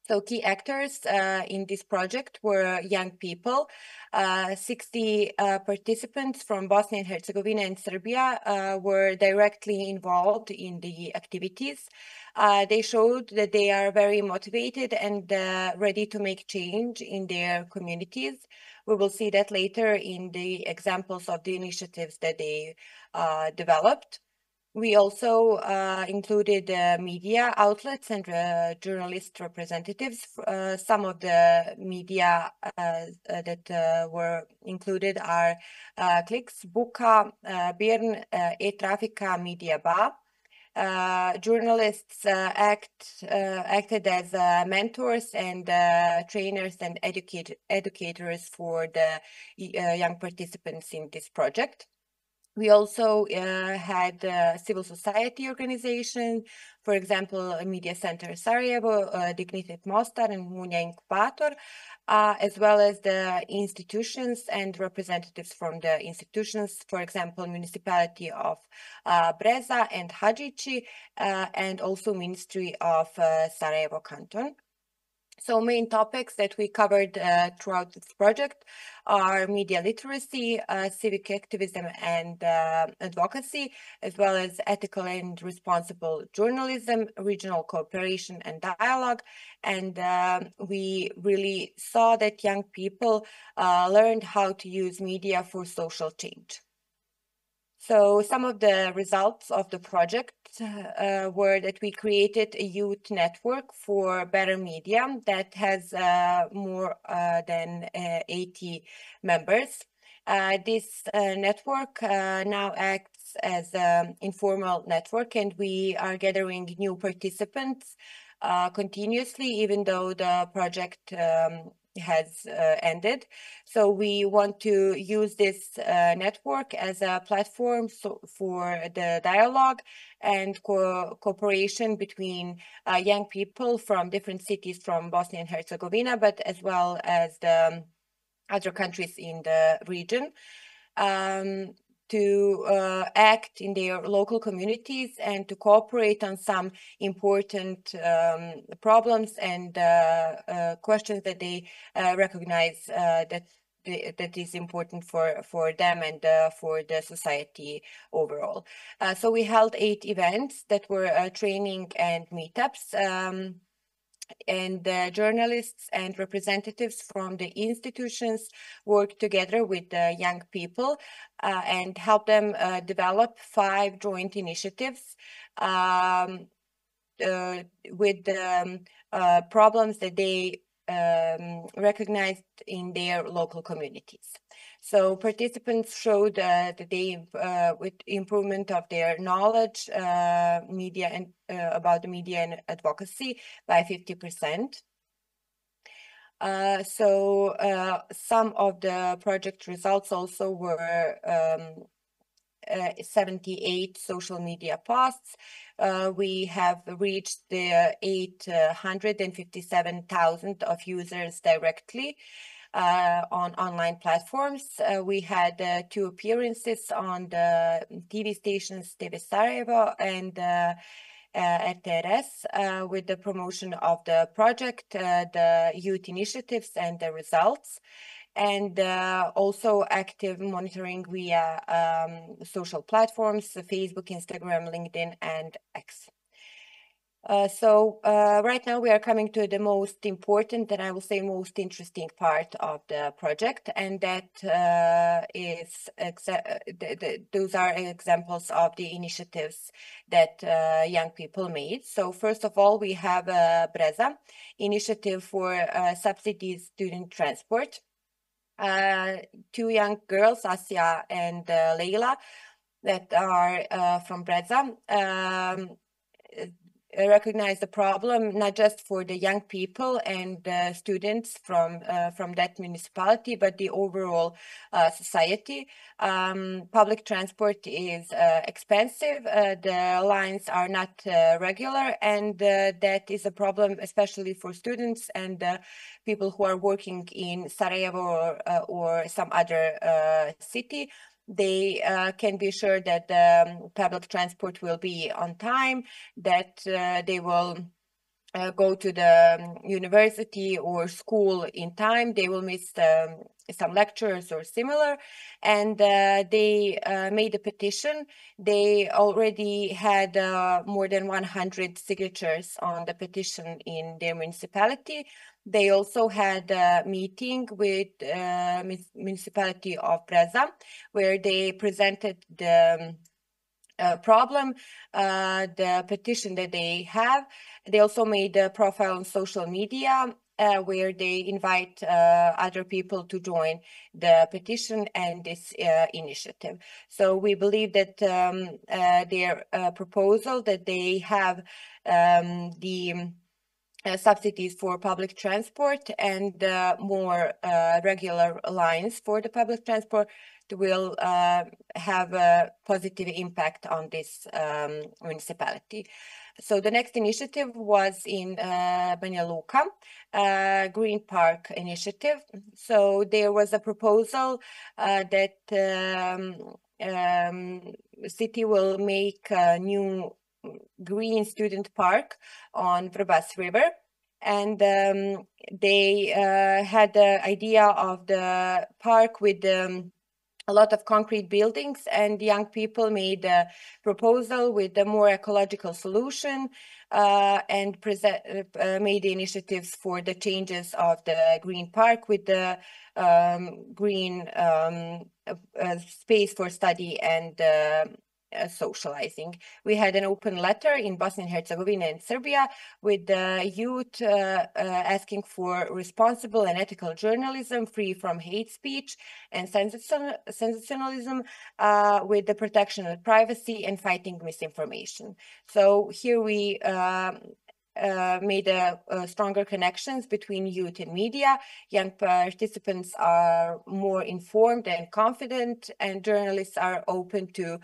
So key actors in this project were young people. 60 participants from Bosnia and Herzegovina and Serbia were directly involved in the activities. They showed that they are very motivated and ready to make change in their communities. We will see that later in the examples of the initiatives that they developed. We also included media outlets and journalist representatives. Some of the media that were included are Kliks, Buka, Birn, E-Trafika, Media Ba. Journalists acted as mentors and trainers and educators for the young participants in this project. We also had civil society organization, for example, Media Center Sarajevo, Dignitet Mostar, and Munja Incubator, as well as the institutions and representatives from the institutions, for example, Municipality of Breza and Hadžići, and also Ministry of Sarajevo Canton. So main topics that we covered throughout this project are media literacy, civic activism and advocacy, as well as ethical and responsible journalism, regional cooperation and dialogue. And we really saw that young people learned how to use media for social change. So some of the results of the project were that we created a youth network for better media that has more than 80 members. This network now acts as an informal network, and we are gathering new participants continuously, even though the project has ended. So we want to use this network as a platform for the dialogue and cooperation between young people from different cities from Bosnia and Herzegovina, but as well as the other countries in the region. to act in their local communities and to cooperate on some important problems and questions that they recognize that is important for them and for the society overall. So we held 8 events that were training and meetups. And journalists and representatives from the institutions work together with the young people and help them develop 5 joint initiatives with the problems that they recognized in their local communities. So participants showed that they, with improvement of their knowledge, media and about the media and advocacy by 50%. Some of the project results also were 78 social media posts. We have reached the 857,000 of users directly on online platforms. We had 2 appearances on the TV stations TV Sarajevo and RTRS with the promotion of the project, the youth initiatives and the results, and also active monitoring via social platforms, Facebook, Instagram, LinkedIn, and X. Right now we are coming to the most important and I will say most interesting part of the project, and that is those are examples of the initiatives that young people made. So first of all, we have Breza initiative for subsidized student transport. 2 young girls, Asja and Leila, that are from Breza, recognize the problem not just for the young people and students from that municipality, but the overall society. Public transport is expensive. The lines are not regular, and that is a problem, especially for students and people who are working in Sarajevo or some other city. They can be sure that the public transport will be on time, that they will go to the university or school in time. They will miss some lectures or similar. And they made a petition. They already had more than 100 signatures on the petition in their municipality. They also had a meeting with municipality of Breza, where they presented the problem, the petition that they have. They also made a profile on social media where they invite other people to join the petition and this initiative. So we believe that their proposal that they have the subsidies for public transport and more regular lines for the public transport will have a positive impact on this municipality. So the next initiative was in Banja Luka, Green Park initiative. So there was a proposal that city will make a new green student park on Vrbas River, and they had the idea of the park with a lot of concrete buildings, and young people made a proposal with a more ecological solution and made the initiatives for the changes of the green park with the green space for study and socializing. We had an open letter in Bosnia and Herzegovina and Serbia with the youth asking for responsible and ethical journalism free from hate speech and sensationalism with the protection of privacy and fighting misinformation. So here we made stronger connections between youth and media. Young participants are more informed and confident, and journalists are open to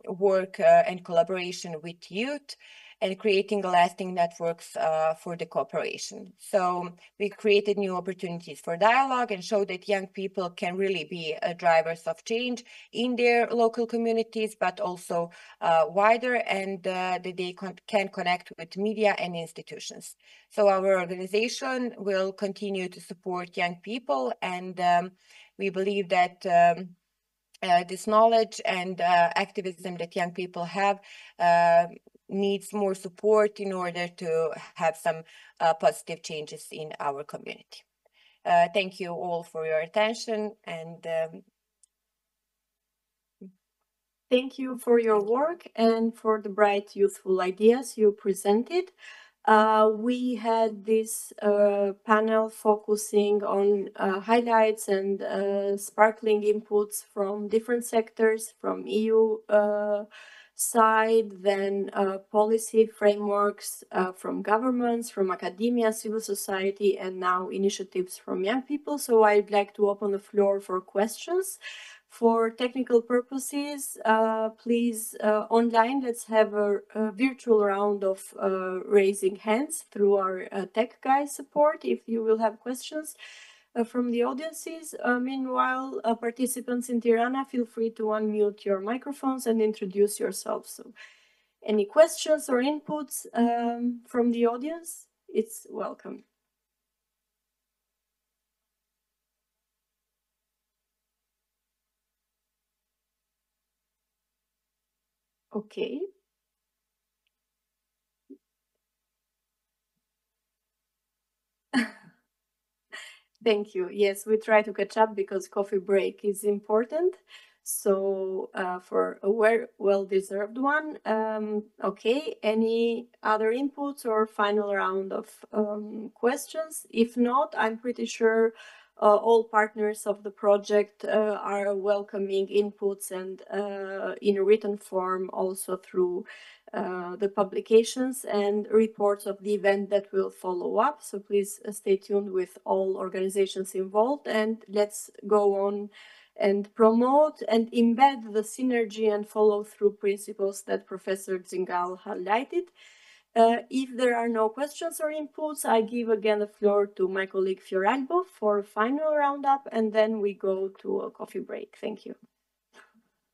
work and collaboration with youth. and creating lasting networks for the cooperation. So we created new opportunities for dialogue and showed that young people can really be drivers of change in their local communities, but also wider, and that they can connect with media and institutions. So our organization will continue to support young people, and we believe that this knowledge and activism that young people have needs more support in order to have some positive changes in our community. Thank you all for your attention, and thank you for your work and for the bright, youthful ideas you presented. We had this panel focusing on highlights and sparkling inputs from different sectors, from EU side, then policy frameworks from governments, from academia, civil society, and now initiatives from young people. So I'd like to open the floor for questions. For technical purposes, please, online, let's have a virtual round of raising hands through our tech guy support if you will have questions from the audiences. Meanwhile, participants in Tirana, feel free to unmute your microphones and introduce yourselves. So, any questions or inputs from the audience? It's welcome. Okay. Thank you. Yes, we try to catch up because coffee break is important. So for a well-deserved one. Okay, any other inputs or final round of questions? If not, I'm pretty sure all partners of the project are welcoming inputs and in written form also through the publications and reports of the event that will follow up. So please stay tuned with all organizations involved, and let's go on and promote and embed the synergy and follow-through principles that Professor Dzigal highlighted. If there are no questions or inputs, I give again the floor to my colleague Fjoralbo for a final roundup, and then we go to a coffee break. Thank you.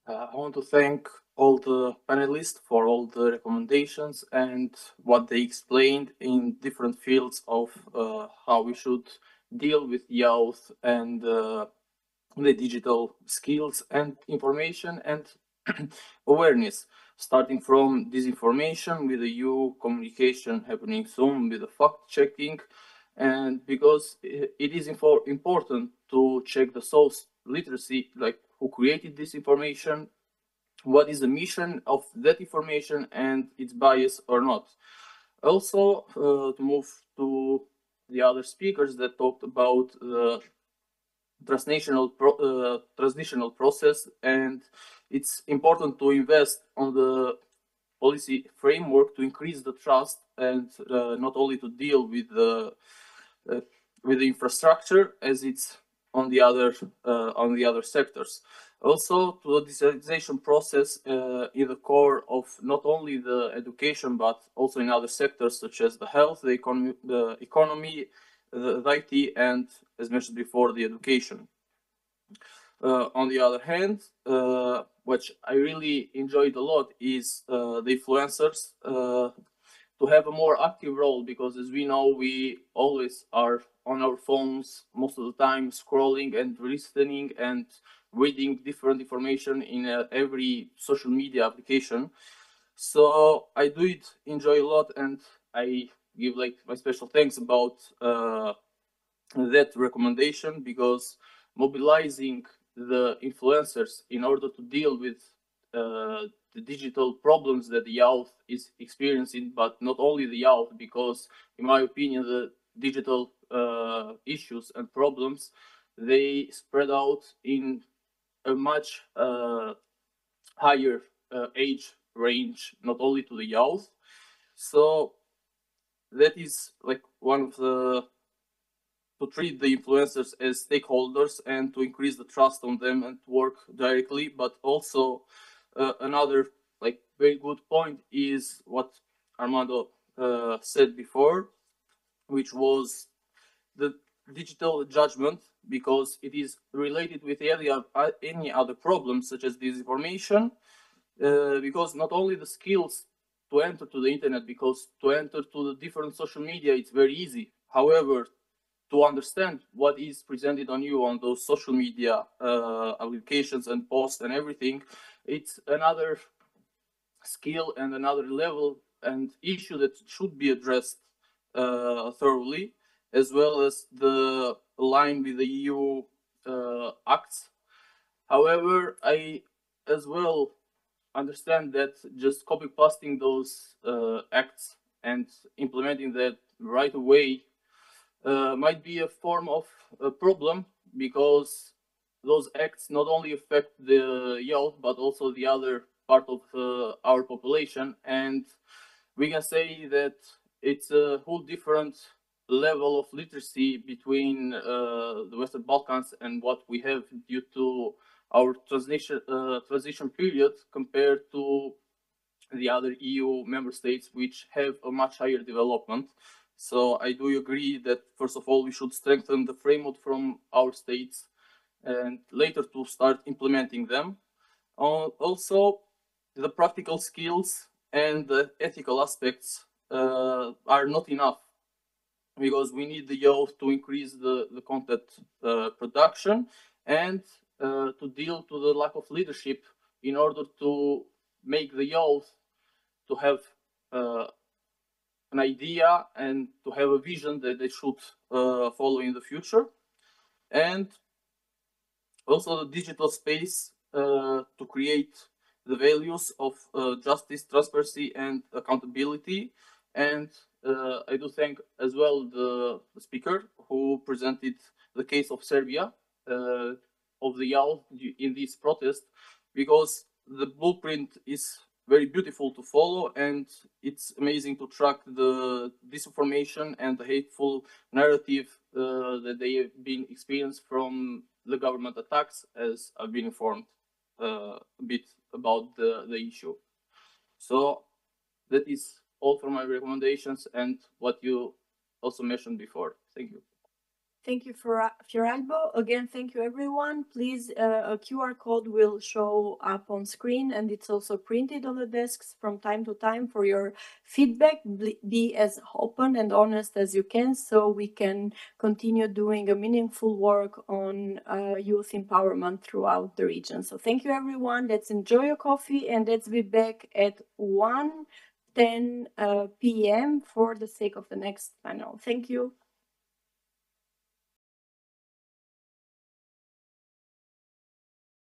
I want to thank all the panelists for all the recommendations and what they explained in different fields of how we should deal with youth and the digital skills and information and awareness, starting from disinformation with the EU communication happening soon with the fact checking, and because it is important to check the source literacy, like who created this information, what is the mission of that information and its bias or not. Also, to move to the other speakers that talked about the transnational process, and it's important to invest on the policy framework to increase the trust and not only to deal with the infrastructure as it's on the other sectors. Also, to the digitalization process in the core of not only the education but also in other sectors such as the health, the economy, the IT, and as mentioned before, the education. On the other hand, which I really enjoyed a lot is the influencers to have a more active role, because as we know, we always are on our phones most of the time, scrolling and listening and reading different information in every social media application. So I do enjoy a lot, and I give like my special thanks about that recommendation, because mobilizing the influencers in order to deal with the digital problems that the youth is experiencing, but not only the youth, because in my opinion the digital issues and problems, they spread out in a much higher age range, not only to the youth. So that is like one of the, to treat the influencers as stakeholders and to increase the trust on them and to work directly. But also another like very good point is what Armando said before, which was the digital judgment, because it is related with any other problems such as disinformation, because not only the skills to enter to the internet, because to enter to the different social media, it's very easy. However, to understand what is presented on you on those social media applications and posts and everything, it's another skill and another level and issue that should be addressed thoroughly, as well as the line with the EU acts. However, I as well understand that just copy pasting those acts and implementing that right away might be a form of a problem, because those acts not only affect the youth but also the other part of our population, and we can say that it's a whole different level of literacy between the Western Balkans and what we have due to our transition period compared to the other EU member states, which have a much higher development. So I do agree that first of all we should strengthen the framework from our states and later to start implementing them. Also, the practical skills and the ethical aspects are not enough, because we need the youth to increase the content production and to deal to the lack of leadership in order to make the youth to have an idea and to have a vision that they should follow in the future. And also the digital space to create the values of justice, transparency, and accountability. And I do thank as well the speaker who presented the case of Serbia, of the youth in this protest, because the blueprint is very beautiful to follow, and it's amazing to track the disinformation and the hateful narrative that they have been experienced from the government attacks, as I've been informed a bit about the issue. So that is all for my recommendations and what you also mentioned before. Thank you. Thank you for Fjoralbo. Again, thank you everyone. Please, a QR code will show up on screen, and it's also printed on the desks from time to time for your feedback. Be as open and honest as you can, so we can continue doing a meaningful work on youth empowerment throughout the region. So thank you everyone. Let's enjoy your coffee, and let's be back at 1:10 p.m. for the sake of the next panel. Thank you.